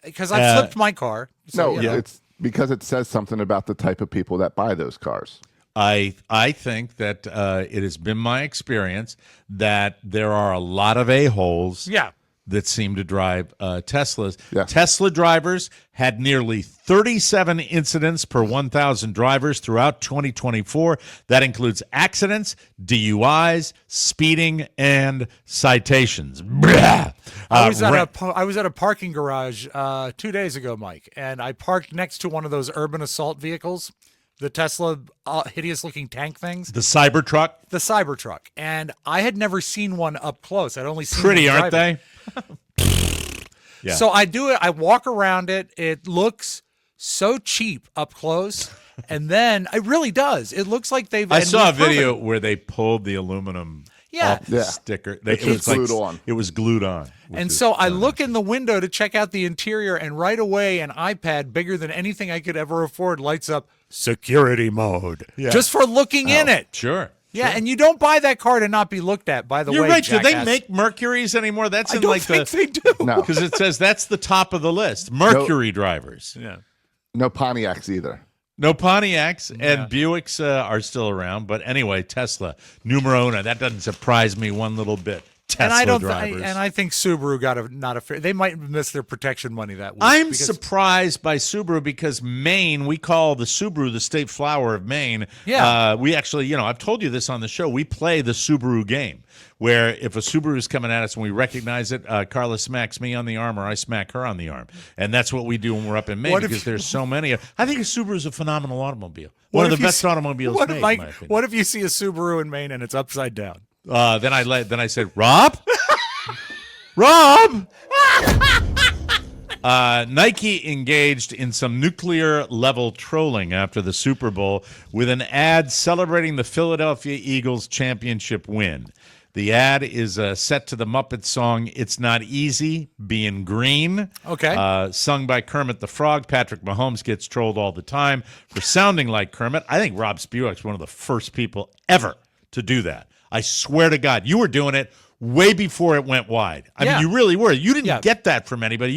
Because I flipped my car. So, No, it's because it says something about the type of people that buy those cars. I think that it has been my experience that there are a lot of a-holes Yeah. that seem to drive Teslas. Yeah. Tesla drivers had nearly 37 incidents per 1,000 drivers throughout 2024. That includes accidents, DUIs, speeding, and citations. Blah. I was at a parking garage 2 days ago, Mike, and I parked next to one of those urban assault vehicles, the Tesla hideous-looking tank things, The Cybertruck, the Cybertruck, and I had never seen one up close. I'd only seen pretty, one aren't driving. they? Yeah. So I do it. I walk around it. It looks so cheap up close, and then it really does. It looks like they've. I and saw a we've proven- video where they pulled the aluminum off the Yeah. sticker. It's just glued on. It was glued on. which And is so I funny. look in the window to check out the interior, and right away an iPad bigger than anything I could ever afford lights up security mode. Yeah. Just for looking in it. Sure. Yeah, and you don't buy that car to not be looked at, by the way. You're right. Do they jackass. make Mercuries anymore? That's I in don't like think they do. No. because it says that's the top of the list. Mercury drivers. Yeah. No Pontiacs either. No Pontiacs and Buicks are still around, but anyway, Tesla numero uno. That doesn't surprise me one little bit. Tesla drivers. And I think Subaru got not a fair. They might miss their protection money that week. I'm surprised by Subaru because Maine, we call the Subaru the state flower of Maine. Yeah. We actually, I've told you this on the show. We play the Subaru game where if a Subaru is coming at us and we recognize it, Carla smacks me on the arm or I smack her on the arm. And that's what we do when we're up in Maine because there's so many. I think a Subaru is a phenomenal automobile. One of the best automobiles made, in my opinion. What if you see a Subaru in Maine and it's upside down? Then I said, Rob? Rob? Nike engaged in some nuclear-level trolling after the Super Bowl with an ad celebrating the Philadelphia Eagles championship win. The ad is set to the Muppet song "It's Not Easy Being Green." Okay. Sung by Kermit the Frog. Patrick Mahomes gets trolled all the time for sounding like Kermit. I think Rob Spiewak's one of the first people ever to do that. I swear to God, you were doing it way before it went wide. I mean, you really were. You didn't get that from anybody.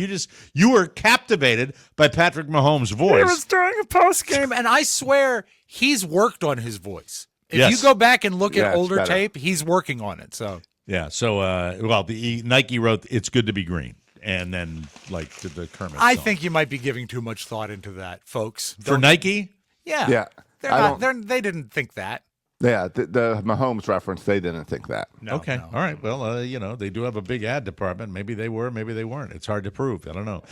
You were captivated by Patrick Mahomes' voice. It was during a post game, and I swear he's worked on his voice. If you go back and look at older tape, he's working on it. So the Nike wrote "It's good to be green," and then to the Kermit. I song. think you might be giving too much thought into that, folks. For Nike. Yeah. They didn't think that. Yeah, the Mahomes reference, they didn't think that. No, okay. no. All right. Well, they do have a big ad department. Maybe they were, maybe they weren't. It's hard to prove. I don't know.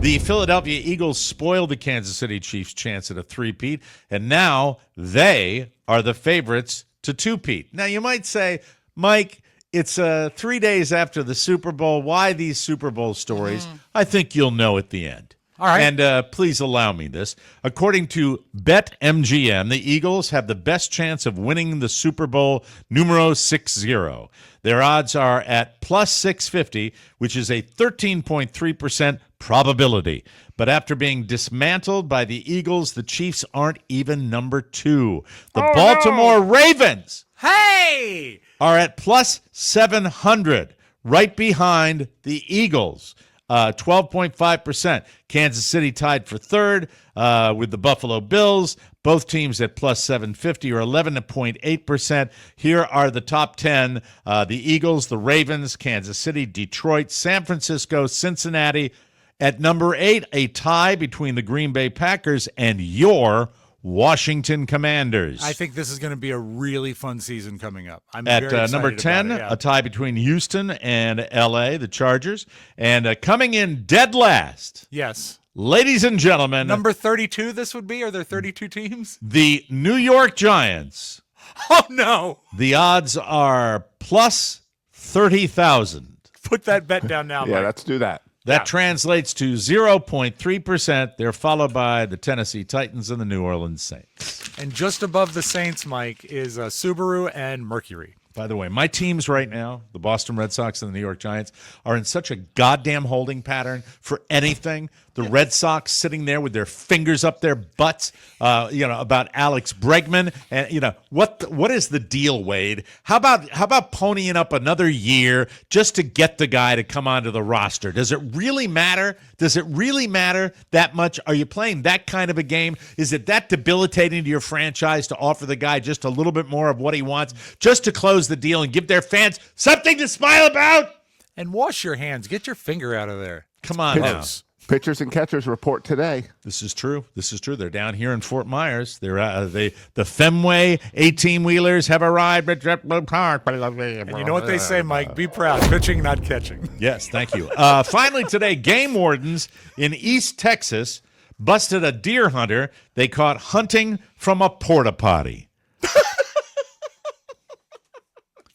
The Philadelphia Eagles spoiled the Kansas City Chiefs' chance at a three-peat, and now they are the favorites to two-peat. Now, you might say, Mike, it's 3 days after the Super Bowl. Why these Super Bowl stories? I think you'll know at the end. All right. And please allow me this. According to BetMGM, the Eagles have the best chance of winning the Super Bowl numero 60. Their odds are at plus 650, which is a 13.3% probability. But after being dismantled by the Eagles, the Chiefs aren't even number 2. The Baltimore Ravens are at plus 700, right behind the Eagles. 12.5%. Kansas City tied for third with the Buffalo Bills. Both teams at plus 750 or 11.8%. Here are the top 10. The Eagles, the Ravens, Kansas City, Detroit, San Francisco, Cincinnati. At number 8, a tie between the Green Bay Packers and your Washington Commanders. I think this is going to be a really fun season coming up. I'm at very excited number 10, about it, a tie between Houston and L.A., the Chargers. And coming in dead last, yes, ladies and gentlemen. Number 32 this would be? Are there 32 teams? The New York Giants. Oh, no. The odds are plus 30,000. Put that bet down now, Yeah, Mike. let's do that. That translates to 0.3%. They're followed by the Tennessee Titans and the New Orleans Saints. And just above the Saints, Mike, is Subaru and Mercury. By the way, my teams right now, the Boston Red Sox and the New York Giants, are in such a goddamn holding pattern for anything. The Red Sox sitting there with their fingers up their butts, about Alex Bregman, and what is the deal, Wade? How about ponying up another year just to get the guy to come onto the roster? Does it really matter? Does it really matter that much? Are you playing that kind of a game? Is it that debilitating to your franchise to offer the guy just a little bit more of what he wants, just to close the deal and give their fans something to smile about? And wash your hands. Get your finger out of there. Come on now. Pitchers and catchers report today. This is true. They're down here in Fort Myers. They're the Fenway 18-wheelers have arrived at JetBlue Park. And you know what they say, Mike? Be proud. Pitching, not catching. Yes, thank you. Finally today, game wardens in East Texas busted a deer hunter they caught hunting from a porta potty.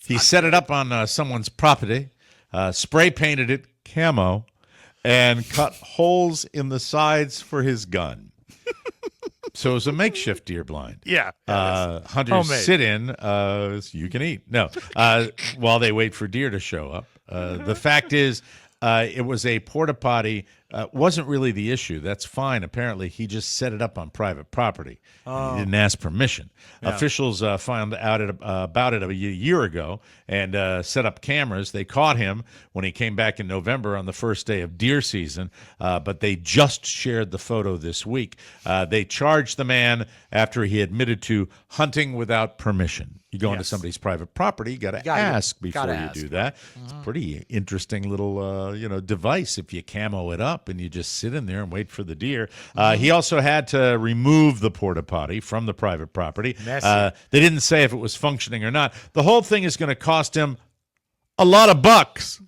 He set it up on someone's property, spray painted it camo, and cut holes in the sides for his gun. So it was a makeshift deer blind. Yeah. Hunters Homemade. sit in, so you can eat. No, while they wait for deer to show up. The fact is, it was a porta potty wasn't really the issue. That's fine. Apparently, he just set it up on private property. He didn't ask permission. Yeah. Officials found out about it a year ago and set up cameras. They caught him when he came back in November on the first day of deer season, but they just shared the photo this week. They charged the man after he admitted to hunting without permission. You go into somebody's private property, you got to ask before you do that. It's a pretty interesting little, device if you camo it up and you just sit in there and wait for the deer. He also had to remove the porta potty from the private property. They didn't say if it was functioning or not. The whole thing is going to cost him a lot of bucks.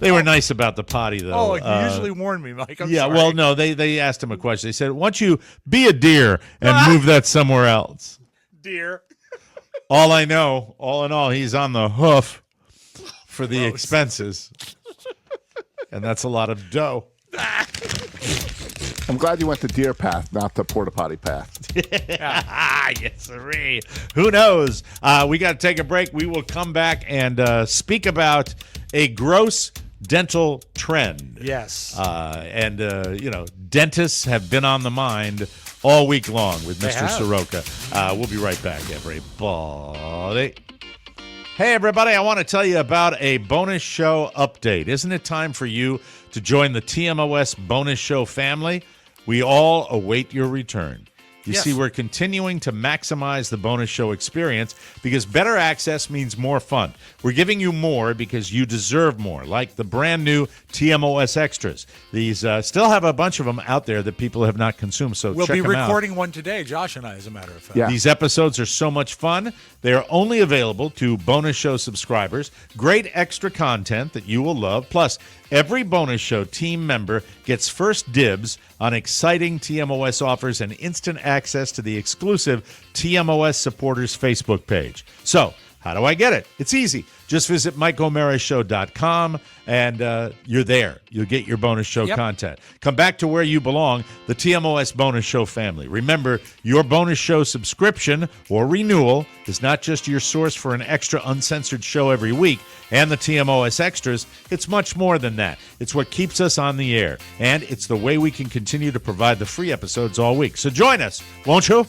They were nice about the potty, though. Oh, you usually warn me, Mike. I'm sorry. Well, no, they asked him a question. They said, why don't you be a deer and move that somewhere else? Deer. All I know, all in all, he's on the hoof for the expenses. And that's a lot of dough. I'm glad you went the deer path, not the porta potty path. Yes, sirree. Who knows? We got to take a break. We will come back and speak about a gross dental trend. Yes. Dentists have been on the mind all week long with They Mr. have. Soroka. We'll be right back, everybody. Hey, everybody, I want to tell you about a bonus show update. Isn't it time for you to join the TMOS bonus show family? We all await your return. You see, we're continuing to maximize the bonus show experience because better access means more fun. We're giving you more because you deserve more, like the brand new TMOS Extras. These still have a bunch of them out there that people have not consumed, so We'll check be them out. recording one today, Josh and I, as a matter of fact. Yeah. These episodes are so much fun. They are only available to bonus show subscribers. Great extra content that you will love. Plus, every bonus show team member gets first dibs on exciting TMOS offers and instant access to the exclusive TMOS Supporters Facebook page. So, how do I get it? It's easy. Just visit MikeO'MaraShow.com and you're there. You'll get your bonus show content. Come back to where you belong, the TMOS Bonus Show family. Remember, your bonus show subscription or renewal is not just your source for an extra uncensored show every week and the TMOS Extras. It's much more than that. It's what keeps us on the air, and it's the way we can continue to provide the free episodes all week. So join us, won't you?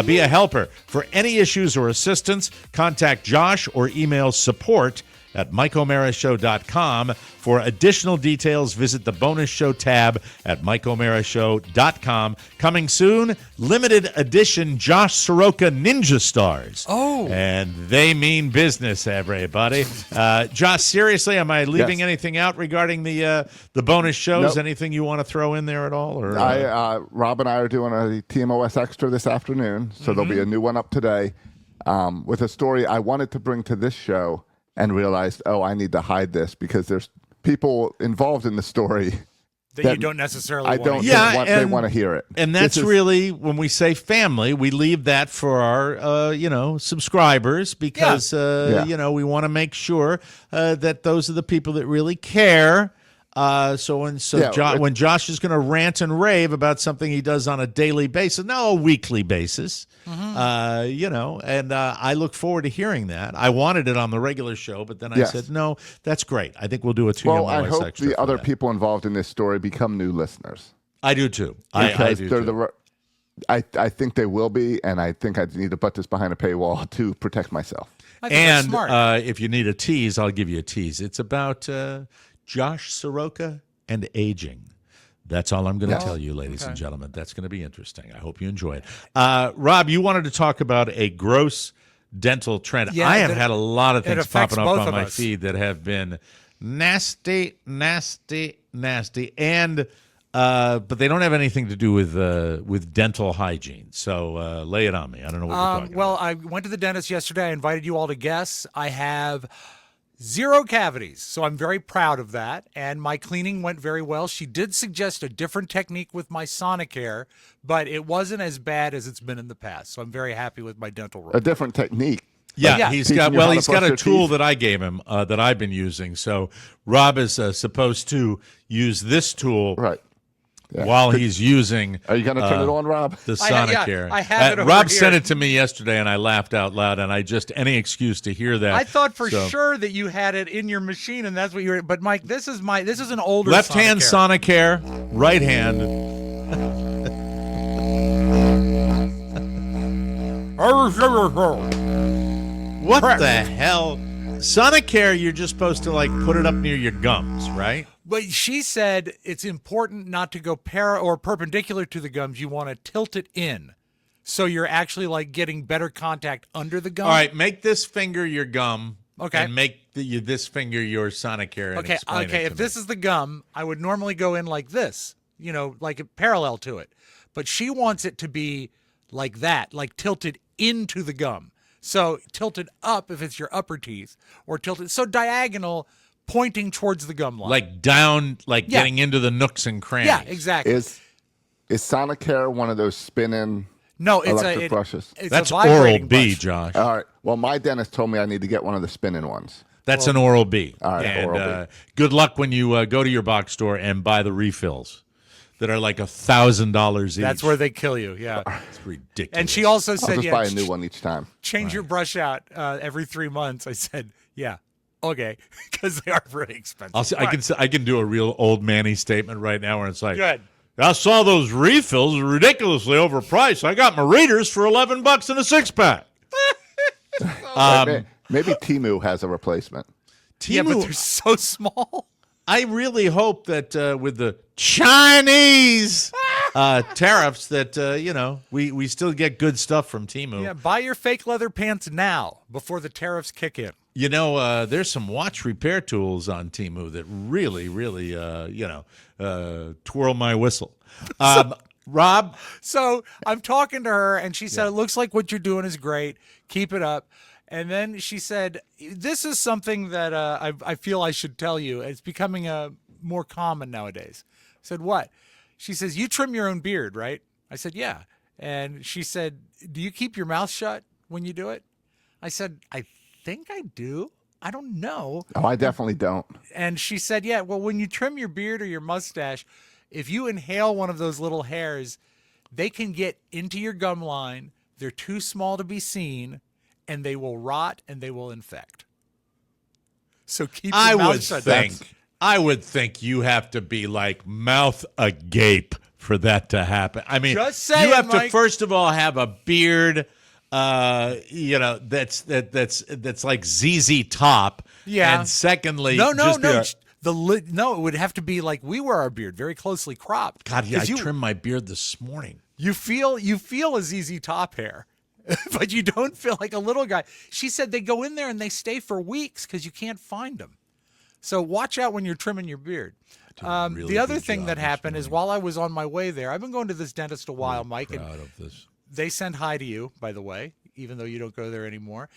Be a helper. For any issues or assistance, contact Josh or email support@MikeO'MaraShow.com. For additional details, visit the bonus show tab at MikeO'MaraShow.com. Coming soon, limited edition Josh Soroka Ninja Stars. Oh. And they mean business, everybody. Josh, seriously, am I leaving anything out regarding the bonus shows? Nope. Anything you want to throw in there at all? Or Rob and I are doing a TMOS Extra this afternoon, so there'll be a new one up today with a story I wanted to bring to this show and realized, I need to hide this because there's people involved in the story that you don't necessarily I want don't to think hear. they want to hear it. And that's really, when we say family, we leave that for our, subscribers because, we want to make sure that those are the people that really care. When Josh is going to rant and rave about something he does on a daily basis, no, a weekly basis, I look forward to hearing that. I wanted it on the regular show, but then I said, no, that's great. I think we'll do a 2 Well, I hope extra the for other that. people involved in this story become new listeners. I do too. I do too. I think they will be, and I think I need to put this behind a paywall to protect myself. I think that's And smart. if you need a tease, I'll give you a tease. It's about Josh Soroka and aging. That's all I'm going to tell you, ladies and gentlemen. That's going to be interesting. I hope you enjoy it. Rob, you wanted to talk about a gross dental trend. Yeah, I have had a lot of it things affects popping up both on of my us. feed that have been nasty, and but they don't have anything to do with dental hygiene. So lay it on me. I don't know what you're talking about. I went to the dentist yesterday. I invited you all to guess. I have 0 cavities, so I'm very proud of that. And my cleaning went very well. She did suggest a different technique with my Sonicare, but it wasn't as bad as it's been in the past. So I'm very happy with my dental room. A different technique. Yeah, he's Teaching got you how to he's got brush a your tool teeth. that I gave him that I've been using. So Rob is supposed to use this tool Right. while he's using. Are you going to turn it on, Rob? The Sonicare. I have it over Rob here. sent it to me yesterday, and I laughed out loud. And I just any excuse to hear that. I thought for sure that you had it in your machine, and that's what you were. But Mike, this is an older left hand Sonicare. Sonicare, right hand. What the hell? Sonicare, you're just supposed to like put it up near your gums, right? But she said it's important not to go or perpendicular to the gums. You want to tilt it in, so you're actually like getting better contact under the gum. All right, make this finger your gum. Okay. And make this finger your Sonicare. And explain it If to this me. is the gum, I would normally go in like this, like parallel to it. But she wants it to be like that, like tilted into the gum. So tilted up if it's your upper teeth, or tilted so diagonal, pointing towards the gum line. Like down, like getting into the nooks and crannies. Yeah, exactly. Is Sonicare one of those spinning No, it's electric brushes? It's That's a vibrating Oral-B, brush. Josh. All right. Well, my dentist told me I need to get one of the spinning ones. That's an Oral-B. All right, and Oral-B. good luck when you go to your box store and buy the refills that are like $1,000 each. That's where they kill you. Yeah. It's ridiculous. And she also I'll said, just buy a new one each time. change your brush out every 3 months. I said, yeah, okay, because they are pretty expensive. I can do a real old manny statement right now where it's like, Good. I saw those refills ridiculously overpriced. I got my readers for $11 in a 6-pack. Maybe Temu has a replacement. Yeah, but they're so small. I really hope that with the Chinese tariffs that we still get good stuff from Temu. Yeah, buy your fake leather pants now before the tariffs kick in. There's some watch repair tools on Temu that really, really, twirl my whistle. Rob? So I'm talking to her, and she said, it looks like what you're doing is great. Keep it up. And then she said, this is something that I feel I should tell you. It's becoming more common nowadays. I said, what? She says, you trim your own beard, right? I said, yeah. And she said, do you keep your mouth shut when you do it? I said, I think I do. I don't know. Oh, I definitely don't. And she said, yeah, well, when you trim your beard or your mustache, if you inhale one of those little hairs, they can get into your gum line. They're too small to be seen, and they will rot and they will infect. So keep your mouth shut. I would think you have to be like mouth agape for that to happen. I mean, Just saying, you have to Mike. first of all have a beard, that's like ZZ Top. Yeah. And secondly, No. just It would have to be like we wear our beard, very closely cropped. God, yeah, I 'Cause you, trimmed my beard this morning. You feel a ZZ Top hair, but you don't feel like a little guy. She said they go in there and they stay for weeks because you can't find them. So watch out when you're trimming your beard. Really The other good thing job that this happened is morning. while I was on my way there, I've been going to this dentist a while, Mike, and Proud of this. they sent hi to you, by the way, even though you don't go there anymore.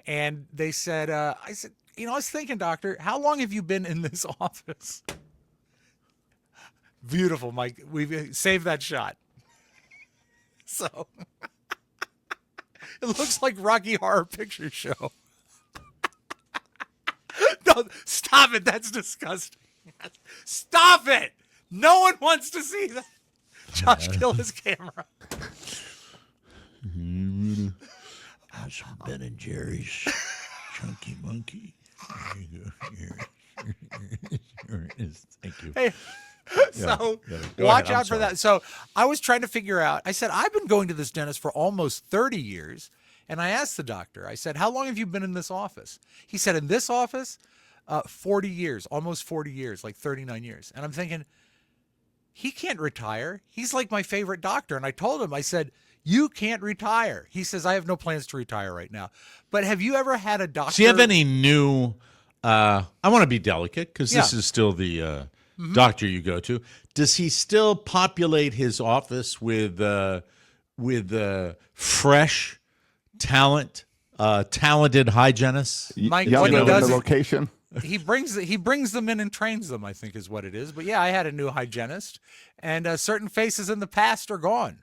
And they said, I said, I was thinking, doctor, how long have you been in this office? Beautiful, Mike. We've saved that shot. So it looks like Rocky Horror Picture Show. No, stop it. That's disgusting. Stop it. No one wants to see that. Josh, kill his camera. Have some Ben and Jerry's Chunky Monkey. There you go. Thank you. Hey, so Go watch ahead, I'm out for that. So I was trying to figure out, I said, I've been going to this dentist for almost 30 years. And I asked the doctor, I said, how long have you been in this office? He said, in this office, 40 years, almost 40 years, like 39 years. And I'm thinking, he can't retire. He's like my favorite doctor. And I told him, I said, you can't retire. He says, I have no plans to retire right now. But have you ever had a doctor? Do you have any new? I want to be delicate because this Yeah. is still the doctor you go to. Does he still populate his office with fresh, talented hygienists? Mike, Younger what he than does the is- location. He brings them in and trains them, I think is what it is. But yeah, I had a new hygienist, and certain faces in the past are gone.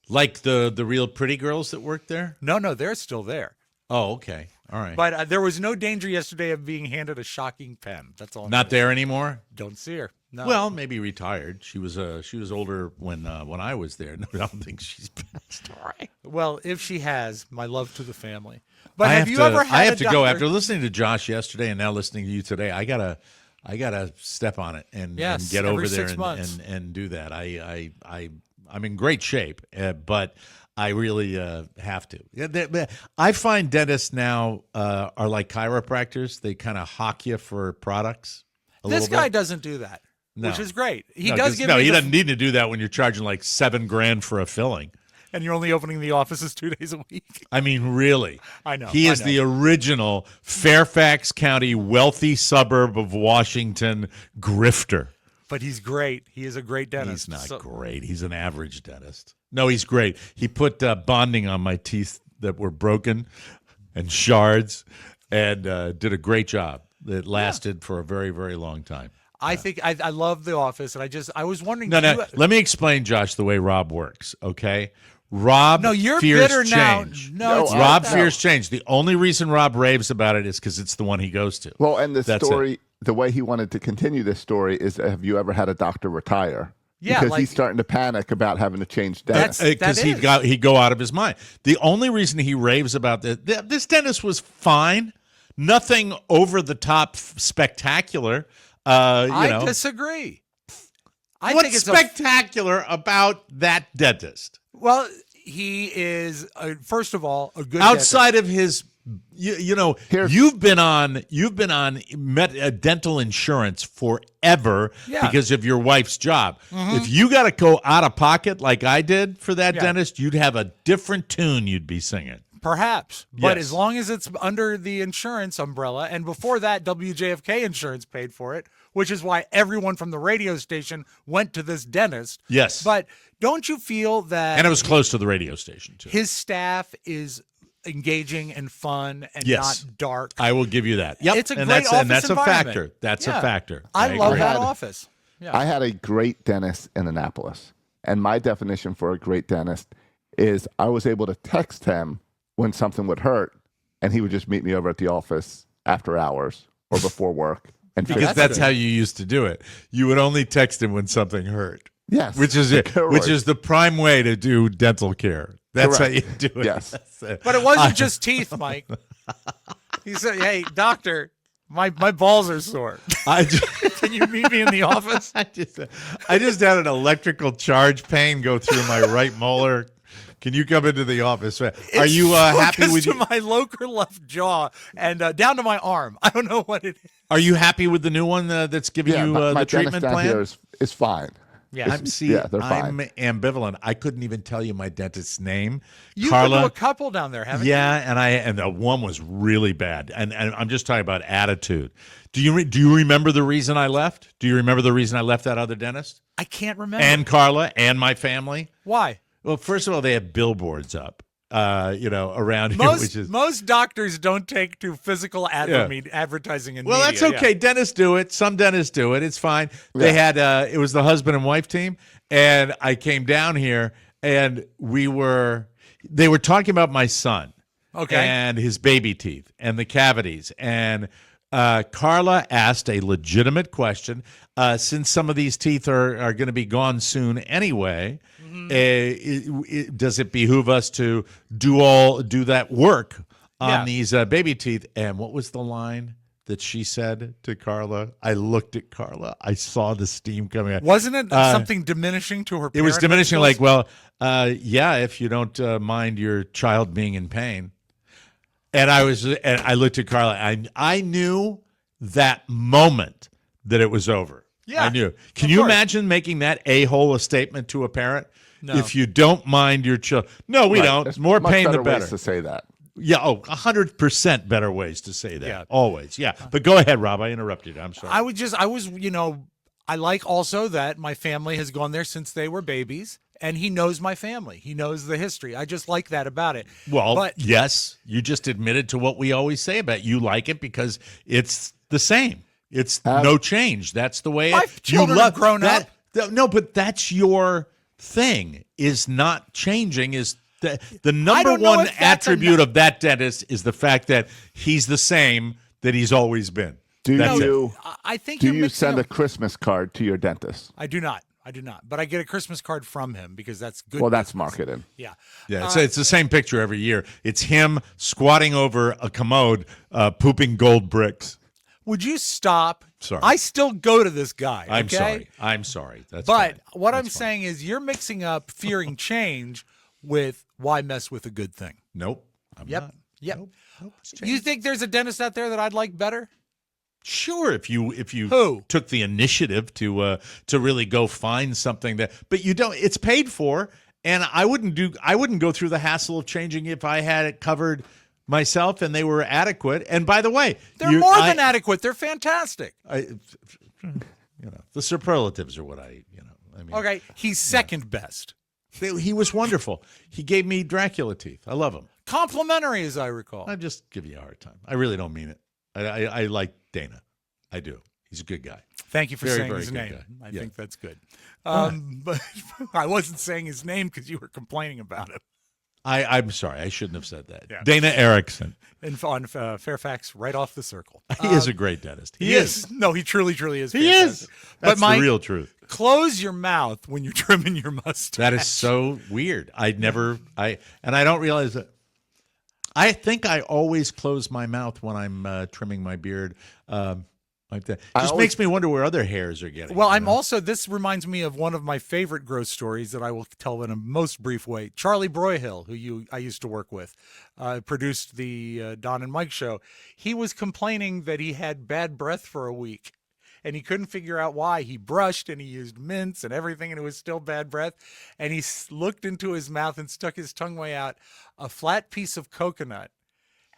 Like the real pretty girls that work there? No, they're still there. Oh, okay. All right. But there was no danger yesterday of being handed a shocking pen. That's all. I'm Not saying. there anymore? Don't see her. No. Well, maybe retired. She was older when I was there. No, I don't think she's passed away. Well, if she has, my love to the family. But I have you ever had I have a to go doctor- after listening to Josh yesterday and now listening to you today. I gotta step on it and Yes, get every over there 6 months. and do that. I'm in great shape, but I really have to. I find dentists now are like chiropractors. They kind of hawk you for products. This guy doesn't do that, No. which is great. He No, does 'cause- give No, you he the- doesn't need to do that when you're charging like $7,000 for a filling. and you're only opening the offices 2 days a week. I mean, really. I know, He I is know. the original Fairfax County wealthy suburb of Washington grifter. But he's great. He is a great dentist. He's not So- great. He's an average dentist. No, he's great. He put bonding on my teeth that were broken and shards and did a great job. It lasted for a very, very long time. I think I love The Office, and I was wondering. No, do no. you- Let me explain, Josh, the way Rob works, okay? Rob No, you're fears bitter now. change. No, it's not Rob that. fears change. The only reason Rob raves about it is because it's the one he goes to. Well, and the That's it. story, the way he wanted to continue this story is, have you ever had a doctor retire? Yeah, because like- he's starting to panic about having to change dentists. Because he'd go out of his mind. The only reason he raves about this dentist was fine, nothing over the top spectacular. I disagree. I What's think it's spectacular about that dentist? well, he is first of all a good Outside of his, Here's- you've been on dental insurance forever Yeah. because of your wife's job. If you got to go out of pocket like I did for that Yeah. dentist, you'd have a different tune you'd be singing. Perhaps, but Yes. as long as it's under the insurance umbrella, and before that, WJFK insurance paid for it, which is why everyone from the radio station went to this dentist. Yes. But don't you feel that And it was close to the radio station, too. his staff is engaging and fun and Yes. not dark? I will give you that. Yep. It's a and great that's, office and that's a environment. factor. That's Yeah. a factor. I love agree. that had- office. Yeah. I had a great dentist in Annapolis, and my definition for a great dentist is I was able to text him when something would hurt, and he would just meet me over at the office after hours or before work. And Because fix that's it. how you used to do it. You would only text him when something hurt. Yes, Which is it? Correct. Which is the prime way to do dental care. That's how you Correct. do it. Yes. That's it. But it wasn't just teeth, Mike. He said, "Hey, doctor, my balls are sore. I just, Can you meet me in the office?" I just had an electrical charge pain go through my right molar. Can you come into the office? Are you happy Focused with to my lower left jaw and down to my arm? I don't know what it is. Are you happy with the new one that's giving Yeah, you my the dentist treatment down plan? here is fine. Yeah, I'm they're I'm fine. ambivalent. I couldn't even tell you my dentist's name. you've Carla. been to a couple down there, haven't you? Yeah, and the one was really bad. And I'm just talking about attitude. Do you remember the reason I left? Do you remember the reason I left that other dentist? I can't remember. And Carla and my family? Why? Well, first of all, they have billboards up, around here, which is Most doctors don't take to physical advertising and well, media. that's okay. Yeah. Dentists do it. Some dentists do it. It's fine. They had it was the husband and wife team, and I came down here, and they were talking about my son, Okay. and his baby teeth and the cavities, and Carla asked a legitimate question. Since some of these teeth are going to be gone soon anyway, does it behoove us to do that work on Yeah. these baby teeth? And what was the line that she said to Carla? I looked at Carla. I saw the steam coming out. Wasn't it something diminishing to her? It was parenthood diminishing, skills? like, well, yeah, if you don't mind your child being in pain. And I looked at Carla. I knew that moment that it was over. Yeah, I knew. Can of you course. imagine making that a-hole a statement to a parent? No. If you don't mind your child. No, we Right. don't. There's More much pain, the ways better. to say that. Yeah, 100% better ways to say that. Yeah. Always, yeah. But go ahead, Rob. I interrupted you. I'm sorry. I like also that my family has gone there since they were babies, and he knows my family. He knows the history. I just like that about it. Well, but yes, you just admitted to what we always say about it. You like it because it's the same. It's no change. That's the way My children have grown up. No, but that's your thing. Is not changing. Is the number don't know one if that's attribute of that dentist is the fact that he's the same that he's always been. Do That's you I think do you're you mixing send a up. Christmas card to your dentist? I do not. But I get a Christmas card from him because that's good. Well, that's business. marketing. Yeah. Yeah, it's the same picture every year. It's him squatting over a commode, pooping gold bricks. Would you stop? Sorry. I still go to this guy. I'm okay? sorry. I'm sorry. That's But fine. what I'm That's fine. saying is you're mixing up fearing change with why mess with a good thing. Nope. I'm Yep. not. Yep. Nope. It's You changed. think there's a dentist out there that I'd like better? Sure, if you Who? took the initiative to really go find something but you don't. It's paid for, and I wouldn't go through the hassle of changing if I had it covered myself and they were adequate. And by the way, They're more than adequate. They're fantastic. The superlatives are what I mean, Okay, he's second best. he was wonderful. He gave me Dracula teeth. I love him. Complimentary, as I recall. I just give you a hard time. I really don't mean it. I like Dana. I do. He's a good guy. Thank you for Very, saying very his good name. guy. I Yeah. think that's good. But I wasn't saying his name because you were complaining about him. I'm sorry. I shouldn't have said that. Yeah. Dana Erickson. And on Fairfax, right off the circle. He is a great dentist. He is. No, he truly is. He fantastic. is. That's But the real truth. close your mouth when you're trimming your mustache. That is so weird. I don't realize that. I think I always close my mouth when I'm trimming my beard. Like that. Just makes me wonder where other hairs are getting. Well, this reminds me of one of my favorite gross stories that I will tell in a most brief way. Charlie Broyhill, who I used to work with, produced the Don and Mike show. He was complaining that he had bad breath for a week. And he couldn't figure out why. He brushed and he used mints and everything, and it was still bad breath. And he looked into his mouth and stuck his tongue way out. A flat piece of coconut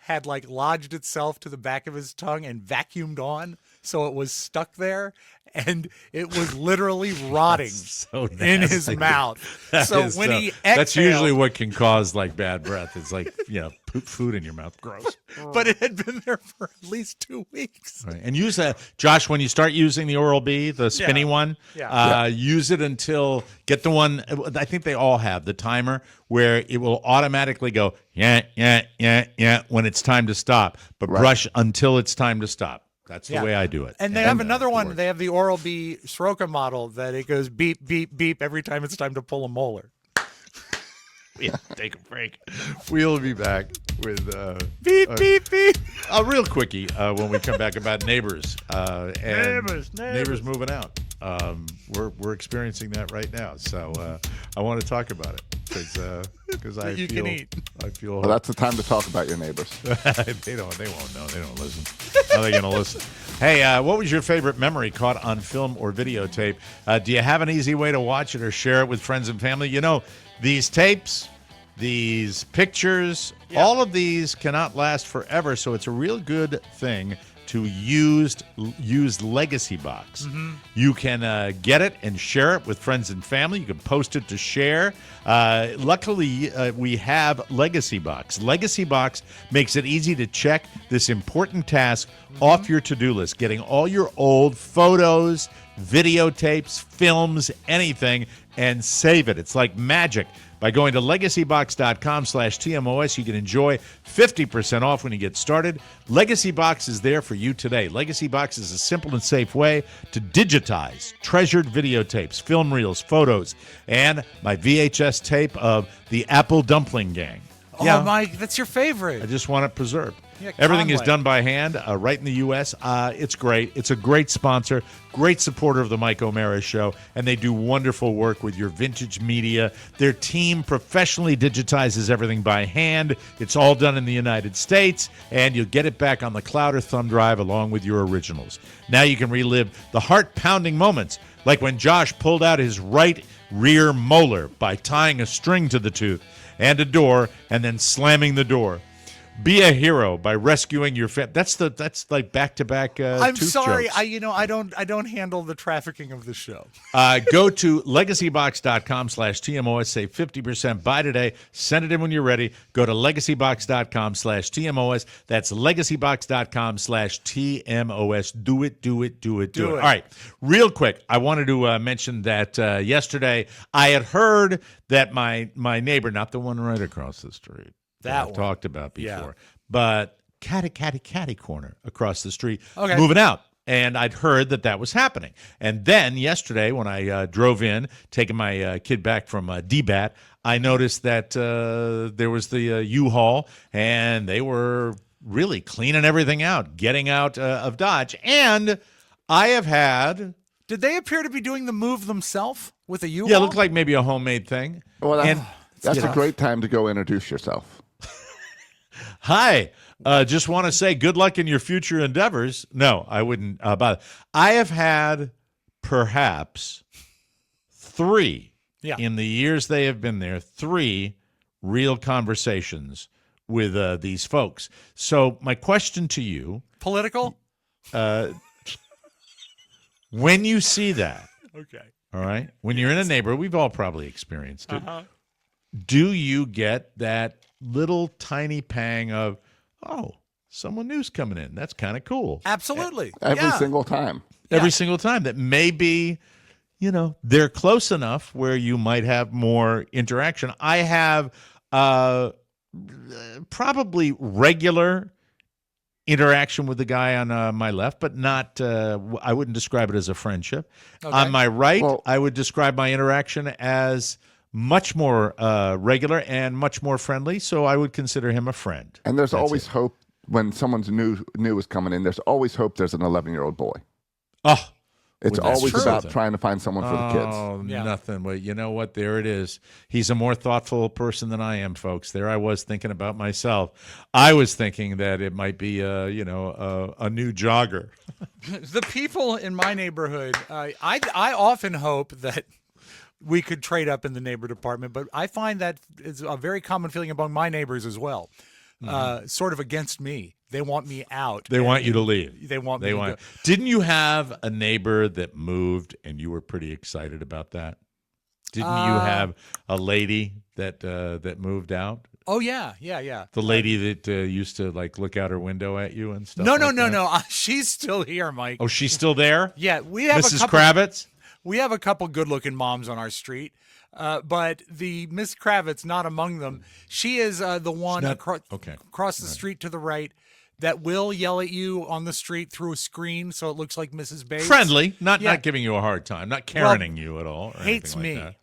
had lodged itself to the back of his tongue and vacuumed on, so it was stuck there, and it was literally rotting in his mouth. So when he exhaled, that's usually what can cause bad breath. It's poop food in your mouth. Gross. but it had been there for at least 2 weeks. Right. And use that, Josh, when you start using the Oral-B, the spinny one, use it until, get the one, I think they all have, the timer, where it will automatically go, yeah, when it's time to stop. But brush until it's time to stop. That's the way I do it. And they have another one. They have the Oral-B Soroka model that it goes beep, beep, beep every time it's time to pull a molar. Yeah, take a break. We'll be back with Beep, beep, beep. a real quickie when we come back about neighbors and Neighbors. moving out. We're experiencing that right now, so I want to talk about it because I You feel can eat. I feel Well, that's the time to talk about your neighbors. they won't know. They don't listen. How are they going to listen? Hey, what was your favorite memory caught on film or videotape? Do you have an easy way to watch it or share it with friends and family? These tapes, these pictures, all of these cannot last forever, so it's a real good thing to use Legacy Box. Mm-hmm. You can get it and share it with friends and family. You can post it to share. Luckily, we have Legacy Box. Legacy Box makes it easy to check this important task off your to-do list, getting all your old photos, videotapes, films, anything, and save it. It's like magic. By going to legacybox.com/TMOS, you can enjoy 50% off when you get started. Legacy Box is there for you today. Legacy Box is a simple and safe way to digitize treasured videotapes, film reels, photos, and my VHS tape of the Apple Dumpling Gang. Oh, Mike, that's your favorite. I just want it preserved. Yeah, Everything is Conway. done by hand, right in the U.S. It's great. It's a great sponsor, great supporter of the Mike O'Mara Show, and they do wonderful work with your vintage media. Their team professionally digitizes everything by hand. It's all done in the United States, and you'll get it back on the cloud or thumb drive along with your originals. Now you can relive the heart-pounding moments, like when Josh pulled out his right rear molar by tying a string to the tooth and a door and then slamming the door. Be a hero by rescuing your family. That's like back-to-back I'm tooth sorry. jokes. I don't handle the trafficking of the show. Go to legacybox.com/TMOS. Save 50%. Buy today. Send it in when you're ready. Go to legacybox.com/TMOS. That's legacybox.com/TMOS. Do it. Do it. All right. Real quick, I wanted to mention that yesterday I had heard that my neighbor, not the one right across the street, That I've one. talked about before, Yeah. but catty corner across the street, Okay. moving out. And I'd heard that was happening. And then yesterday when I drove in, taking my kid back from DBAT, I noticed that there was the U-Haul, and they were really cleaning everything out, getting out of Dodge. And I have had... Did they appear to be doing the move themselves with a U-Haul? Yeah, it looked like maybe a homemade thing. Well, And that's a great time to go introduce yourself. hi, just want to say good luck in your future endeavors. No, I wouldn't bother. I have had perhaps 3 in the years they have been there, 3 real conversations with these folks. So my question to you, Political? when you see that, Okay. all right, when you're in a neighborhood, we've all probably experienced it. Do you get that little tiny pang of, oh, someone new's coming in? That's kind of cool. Absolutely. Every single time. Every single time. That may be, they're close enough where you might have more interaction. I have probably regular interaction with the guy on my left, but not, I wouldn't describe it as a friendship. Okay. On my right, I would describe my interaction as much more regular and much more friendly, so I would consider him a friend. And there's always hope when someone's new is coming in. There's always hope there's an 11-year-old boy. Oh, It's well, that's always true. about trying to find someone for the kids. Oh, nothing. Well, you know what? There it is. He's a more thoughtful person than I am, folks. There I was thinking about myself. I was thinking that it might be, a new jogger. The people in my neighborhood, I often hope that we could trade up in the neighbor department, but I find that it's a very common feeling among my neighbors as well. Sort of against me. They want me out. They want you to leave. They want me to go. Didn't you have a neighbor that moved and you were pretty excited about that? Didn't you have a lady that moved out? Oh, yeah. The lady that used to look out her window at you and stuff? No. She's still here, Mike. Oh, she's still there? Yeah, we have Mrs. Kravitz? We have a couple good-looking moms on our street, but the Miss Kravitz, not among them. She is the one across the street to the right that will yell at you on the street through a screen, so it looks like Mrs. Bates. Friendly, not giving you a hard time, not Karening you at all. Or hates anything me like that.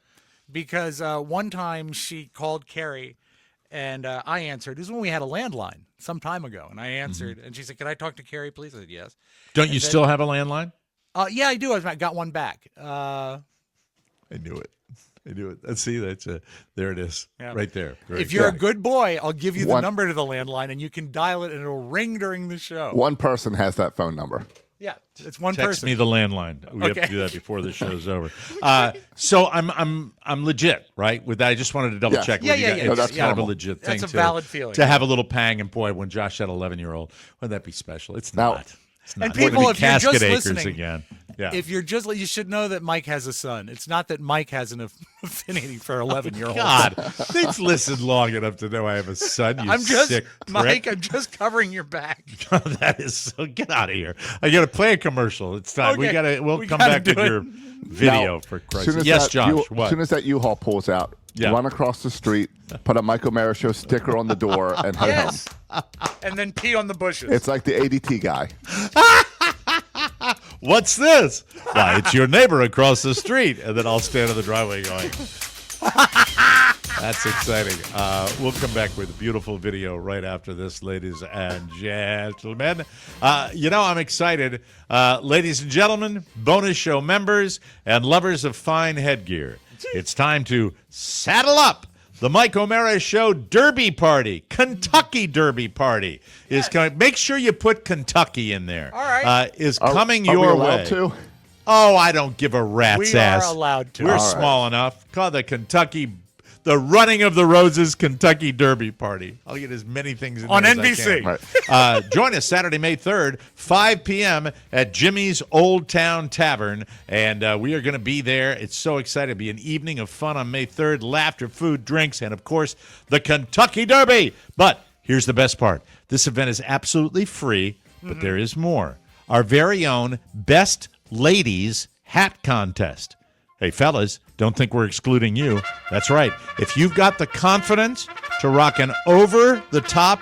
because one time she called Carrie, and I answered. This is when we had a landline some time ago, and I answered, and she said, "Can I talk to Carrie, please?" I said, "Yes." Don't you still have a landline? Yeah, I do. I got one back. I knew it. Let's see, there it is, right there. If you're a good boy, I'll give you the number to the landline, and you can dial it, and it'll ring during the show. One person has that phone number. Yeah, it's one Text person. me the landline. We have to do that before the show's over. So I'm legit, right? With that, I just wanted to double check. With you guys. Yeah. No, It's that's kind of a normal. legit thing. That's a valid feeling. To have a little pang, and boy, when Josh had 11-year-old, wouldn't that be special? It's Now- not. It's not. And It's gonna people, be if you're just Casket Acres listening, again. Yeah. If you're just, you should know that Mike has a son. It's not that Mike has an affinity for 11-year-olds. God, they've listened long enough to know I have a son. You I'm just, sick Mike, prick. I'm just covering your back. That is so. Get out of here! I got to play a commercial. It's time. Okay. We'll We come gotta back do with it. your video Now, for Soon Christ's as sake. Yes, that Josh. What? As soon as that U-Haul pulls out, Yeah. run across the street, put a Mike O'Mara Show sticker on the door, and head Yes. home. And then pee on the bushes. It's like the ADT guy. What's this? Why, it's your neighbor across the street. And then I'll stand in the driveway going, that's exciting. We'll come back with a beautiful video right after this, ladies and gentlemen. I'm excited. Ladies and gentlemen, bonus show members and lovers of fine headgear. It's time to saddle up. The Mike O'Mara Show Derby Party, Kentucky Derby Party is coming. Make sure you put Kentucky in there. All right. Is Are coming we your allowed way. to? Oh, I don't give a rat's We ass. are allowed to. We're All small enough. Call the Running of the Roses Kentucky Derby Party. I'll get as many things in On there as NBC. I can. Join us Saturday, May 3rd, 5 p.m. at Jimmy's Old Town Tavern, and we are going to be there. It's so exciting. It'll be an evening of fun on May 3rd, laughter, food, drinks, and, of course, the Kentucky Derby. But here's the best part. This event is absolutely free, but there is more. Our very own Best Ladies Hat Contest. Hey, fellas, don't think we're excluding you. That's right. If you've got the confidence to rock an over-the-top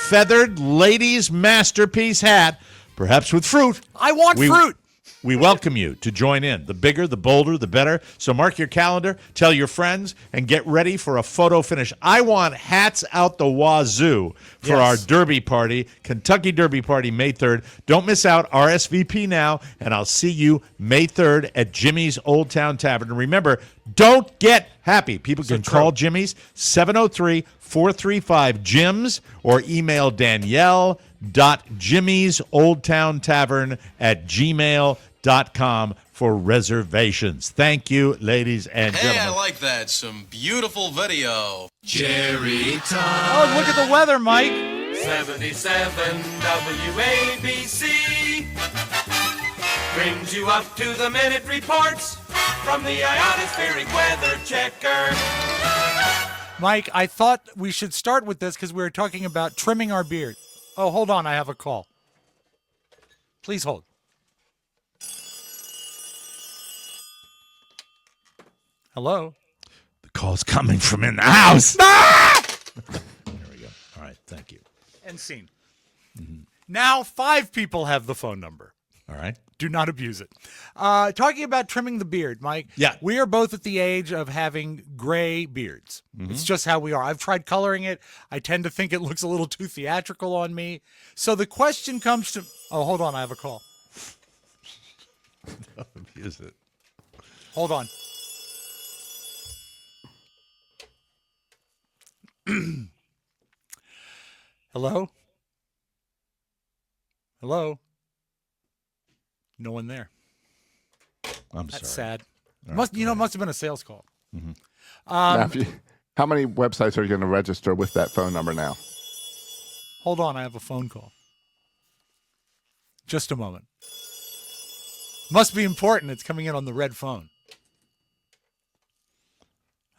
feathered ladies' masterpiece hat, perhaps with fruit. I want fruit. We welcome you to join in. The bigger, the bolder, the better. So mark your calendar, tell your friends, and get ready for a photo finish. I want hats out the wazoo for our Derby party, Kentucky Derby Party, May 3rd. Don't miss out. RSVP now, and I'll see you May 3rd at Jimmy's Old Town Tavern. And remember, don't get happy. People can call Jimmy's 703-435-JIMS or email Danielle.jimmy'soldtowntavern@gmail.com for reservations. Thank you, ladies and Hey, I gentlemen. like that. Some beautiful video. Jerry Time. Oh, look at the weather, Mike. 77 WABC brings you up to the minute reports from the ionospheric weather checker. Mike, I thought we should start with this because we were talking about trimming our beard. Oh, hold on. I have a call. Please hold. Hello? The call's coming from in the house. There we go. All right, thank you. And scene. Now 5 people have the phone number. All right. Do not abuse it. Talking about trimming the beard, Mike. Yeah. We are both at the age of having gray beards. It's just how we are. I've tried coloring it. I tend to think it looks a little too theatrical on me. So the question comes to... Oh, hold on. I have a call. Don't abuse it. Hold on. Hello? Hello? No one there. I'm That's sorry. sad. Must have been a sales call. Now, how many websites are you going to register with that phone number now? Hold on, I have a phone call. Just a moment. Must be important. It's coming in on the red phone.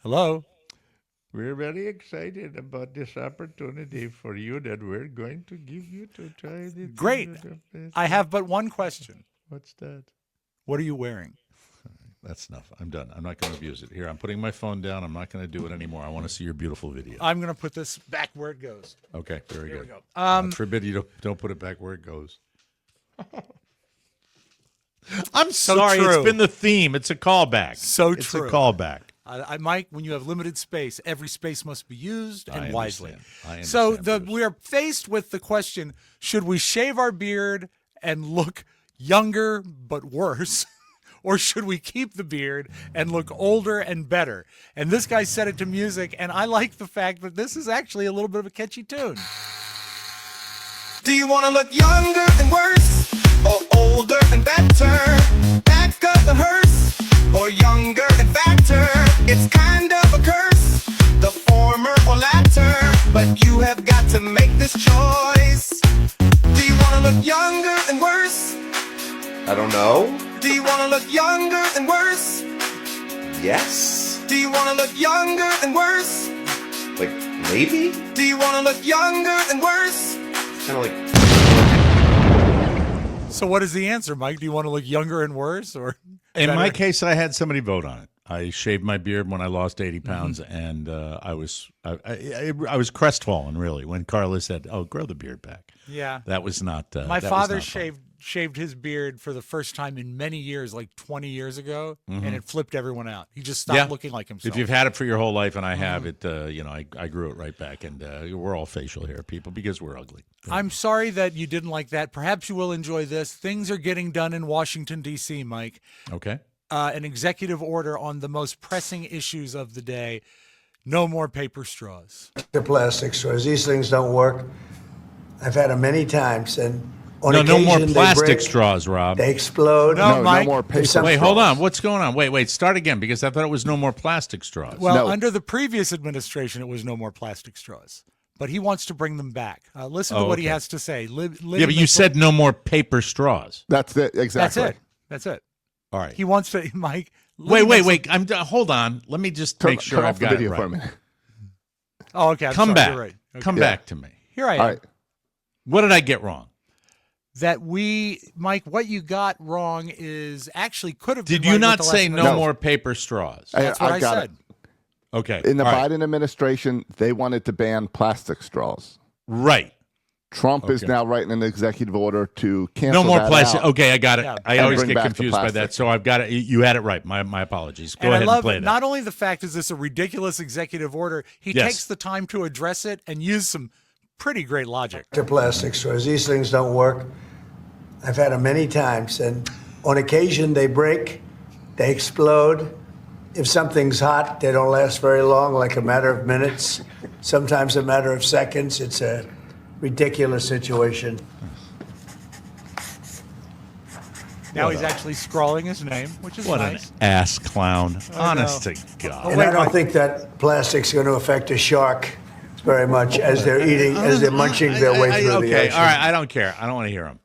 Hello? We're very excited about this opportunity for you that we're going to give you to try this. Great. I have but one question. What's that? What are you wearing? That's enough. I'm done. I'm not going to abuse it. Here, I'm putting my phone down. I'm not going to do it anymore. I want to see your beautiful video. I'm going to put this back where it goes. Okay, very Here good. we go. It's forbid you don't put it back where it goes. I'm So sorry. true. It's been the theme. It's a callback. So it's true. a callback. Mike, when you have limited space, every space must be used and wisely. I understand. So Bruce. we are faced with the question, should we shave our beard and look younger but worse? Or should we keep the beard and look older and better? And this guy set it to music, and I like the fact that this is actually a little bit of a catchy tune. Do you want to look younger and worse, or older and better? Back up the hearse, or younger and fatter? It's kind of a curse, the former or latter, but you have got to make this choice. Do you want to look younger and worse? I don't know. Do you want to look younger and worse? Yes. Do you want to look younger and worse? Like, maybe? Do you want to look younger and worse? Kind of like... So what is the answer, Mike? Do you want to look younger and worse? Or In better? my case, I had somebody vote on it. I shaved my beard when I lost 80 pounds, and I was crestfallen, really, when Carla said, "Oh, grow the beard back." Yeah. That was not. My that was father not fun. shaved his beard for the first time in many years, like 20 years ago, and it flipped everyone out. He just stopped looking like himself. If you've had it for your whole life, and I have it, I grew it right back, and we're all facial hair people because we're ugly. I'm sorry that you didn't like that. Perhaps you will enjoy this. Things are getting done in Washington, D.C., Mike. Okay. An executive order on the most pressing issues of the day. No more paper straws. The plastic straws. These things don't work. I've had them many times, and on No occasion more they plastic break, straws, Rob. They explode. No, No Mike. more paper Some- Wait, straws. hold on. What's going on? Wait. Start again because I thought it was no more plastic straws. Well, No. under the previous administration, it was no more plastic straws. But he wants to bring them back. Listen to what he okay. has to say. Yeah, but you said no more paper straws. That's it, That's exactly. it. All right. He wants to, Mike. Wait. Hold on. Let me just make sure Turn I've off the got it video right. for a minute. Oh, okay. I'm Come sorry. back. You're right. Okay. Come back to me. Here I am. All right. What did I get wrong? That Mike, what you got wrong is actually could have been Did you right not with the say last no No. more paper straws? That's what I got said. it. Okay. In the All right. Biden administration, they wanted to ban plastic straws. Right. Trump is Okay. now writing an executive order to cancel No more that plastic. out. Okay, I got it. Yeah. I And always bring get back the confused by plastic. that. So I've got it. You had it right. My apologies. Go And ahead I love and play it. that. Not only the fact is this a ridiculous executive order, he Yes. takes the time to address it and use some pretty great logic. To plastic straws. These things don't work. I've had them many times, and on occasion they break, they explode. If something's hot, they don't last very long, like a matter of minutes, sometimes a matter of seconds. It's a ridiculous situation. Now he's actually scrawling his name, which is What nice. an ass clown. Honest to God. And I don't think that plastic's going to affect a shark very much as they're eating, as they're munching their way through the Okay, ocean. all right. I don't care. I don't want to hear him.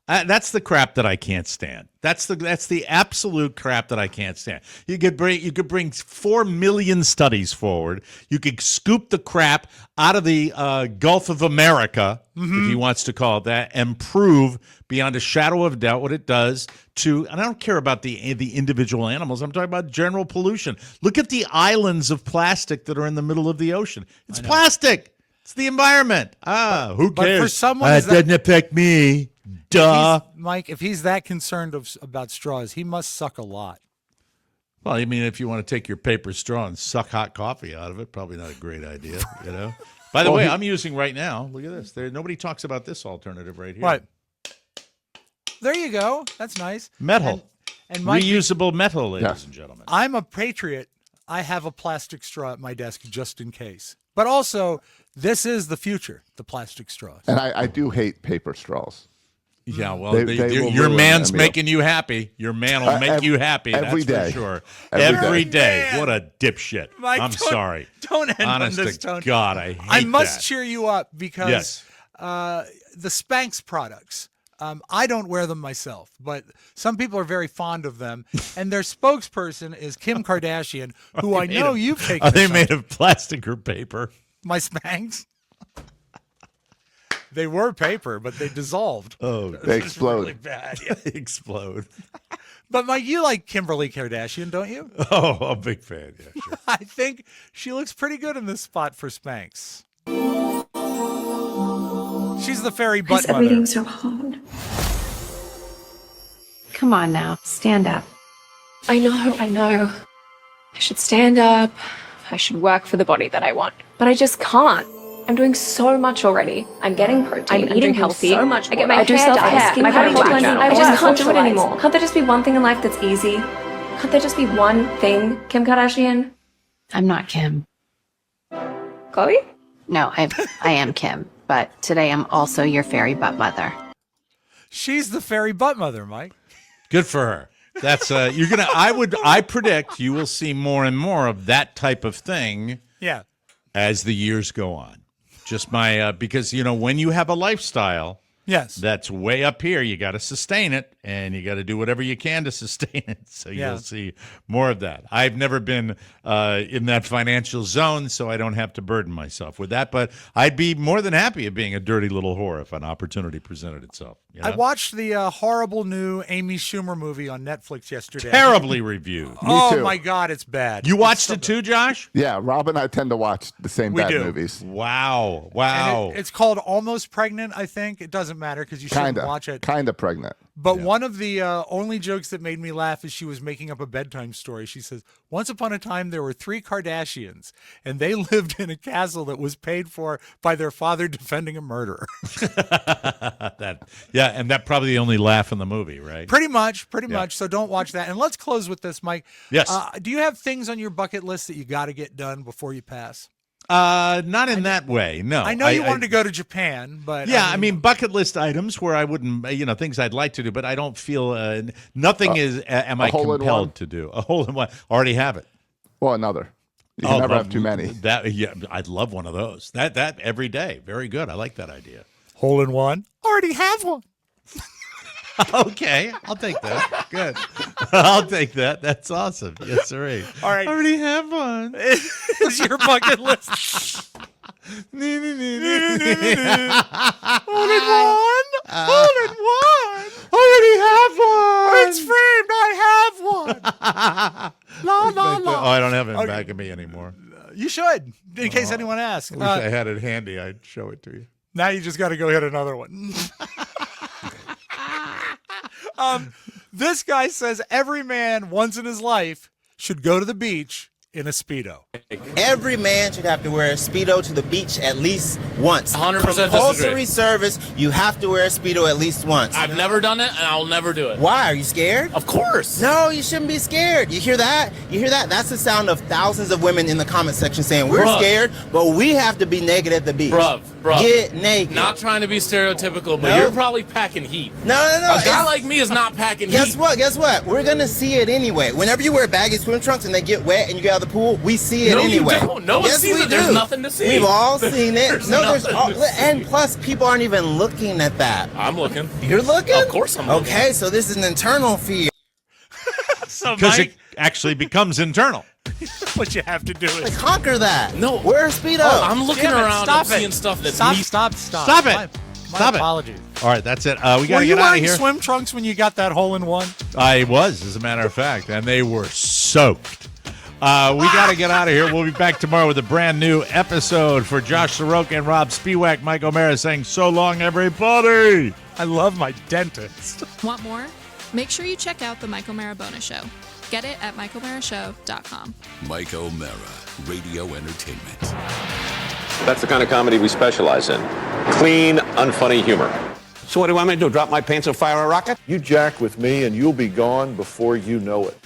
That's the crap that I can't stand. That's the absolute crap that I can't stand. You could bring 4 million studies forward. You could scoop the crap out of the Gulf of America, if he wants to call it that, and prove beyond a shadow of doubt what it does to. And I don't care about the individual animals. I'm talking about general pollution. Look at the islands of plastic that are in the middle of the ocean. It's plastic. It's the environment. Who But cares? for someone it doesn't affect me. Duh. Mike, if he's that concerned about straws, he must suck a lot. Well, I mean, if you want to take your paper straw and suck hot coffee out of it, probably not a great idea, you know? By the way, I'm using right now, look at this. Nobody talks about this alternative right here. Right. There you go. That's nice. Metal. And Mike, Reusable metal, ladies and gentlemen. I'm a patriot. I have a plastic straw at my desk just in case. But also, this is the future, the plastic straws. And I do hate paper straws. Yeah, well, They will your ruin man's a meal. making you happy. Your man will make you happy. every That's day. for sure. Every day. day. What a dipshit. Mike, I'm sorry. Don't end Honest on this to tone. God, I hate I must that. cheer you up because Yes. the Spanx products, I don't wear them myself, but some people are very fond of them. And their spokesperson is Kim Kardashian, who I know you've taken. Are they a shot made of plastic or paper? my Spanx. They were paper, but they dissolved. Oh, They explode. Really bad. Yeah. explode. But Mike, you like Kimberly Kardashian, don't you? Oh, I'm a big fan. Yeah, sure. I think she looks pretty good in this spot for Spanx. She's the fairy butt mother. Everything's so hard. Come on now, stand up. I know. I should stand up. I should work for the body that I want. But I just can't. I'm doing so much already. I'm getting protein. I'm eating healthy. So much. I get my hair dyed, my body blending. I just can't do it anymore. Can't there just be one thing in life that's easy? Can't there just be one thing, Kim Kardashian? I'm not Kim. Chloe? No, I am Kim, but today I'm also your fairy butt mother. She's the fairy butt mother, Mike. Good for her. That's I predict you will see more and more of that type of thing Yeah. as the years go on. Just my because when you have a lifestyle Yes. that's way up here, you got to sustain it, and you got to do whatever you can to sustain it. So Yeah. you'll see more of that. I've never been in that financial zone, so I don't have to burden myself with that. But I'd be more than happy of being a dirty little whore if an opportunity presented itself. I watched the horrible new Amy Schumer movie on Netflix yesterday. Terribly reviewed. Oh too. my God, it's bad. You watched it too, Josh? Yeah, Rob and I tend to watch the same We bad do. movies. Wow. And it's called Almost Pregnant, I think. It doesn't matter because you shouldn't watch it. Kinda pregnant. But one of the only jokes that made me laugh is she was making up a bedtime story. She says, once upon a time, there were 3 Kardashians, and they lived in a castle that was paid for by their father defending a murderer. And that probably the only laugh in the movie, right? Pretty much. So don't watch that. And let's close with this, Mike. Yes. Do you have things on your bucket list that you got to get done before you pass? Not in that way, no. I know you wanted to go to Japan, but... Yeah, I mean, bucket list items where I wouldn't, things I'd like to do, but I don't feel, nothing am I hole in one? compelled to do. A hole in one. Already have it. Well, another. You can never have too many. I'd love one of those. That every day. Very good. I like that idea. Hole in one? Already have one. Okay, I'll take that. Good. I'll take that. That's awesome. Yes, sir. All right. I already have one. Is your bucket list? Hole in one? Hole in one? Already have one. It's framed. I have one. La, la, Oh, la. I don't have it in back of me anymore. You should, in case anyone asks. I wish I had it handy. I'd show it to you. Now you just got to go hit another one. This guy says every man once in his life should go to the beach in a Speedo. Every man should have to wear a Speedo to the beach at least once. 100% Compulsory service, you have to wear a Speedo at least once. I've never done it, and I'll never do it. Why? Are you scared? Of course. No, you shouldn't be scared. You hear that? You hear that? That's the sound of thousands of women in the comment section saying, we're scared, but we have to be naked at the beach. Bruv. Get naked. Not trying to be stereotypical, but No. you're probably packing heat. No. A guy like me is not packing heat. Guess what? We're going to see it anyway. Whenever you wear baggy swim trunks and they get wet and you get out of the pool, we see it anyway. You don't. No one sees it. There's nothing to see. We've all seen it. There's and plus, people aren't even looking at that. I'm looking. You're looking? Of course I'm looking. Okay, so this is an internal fear. Because it actually becomes internal. What you have to do is conquer that. No. Wear a Speedo. Oh, I'm looking Damn it, around stop and seeing it. stuff that's Stop Stop it. My Stop it. apologies. All right, that's it. We got Were to get you out of wearing here. swim trunks when you got that hole in one? I was, as a matter of fact, and they were soaked. We got to get out of here. We'll be back tomorrow with a brand new episode. For Josh Soroka and Rob Spiewak, Mike O'Mara saying so long, everybody. I love my dentist. Want more? Make sure you check out the Mike O'Mara Bonus Show. Get it at MikeO'MaraShow.com. Mike O'Mara, radio entertainment. That's the kind of comedy we specialize in. Clean, unfunny humor. So what do you want me to do, drop my pants and fire a rocket? You jack with me and you'll be gone before you know it.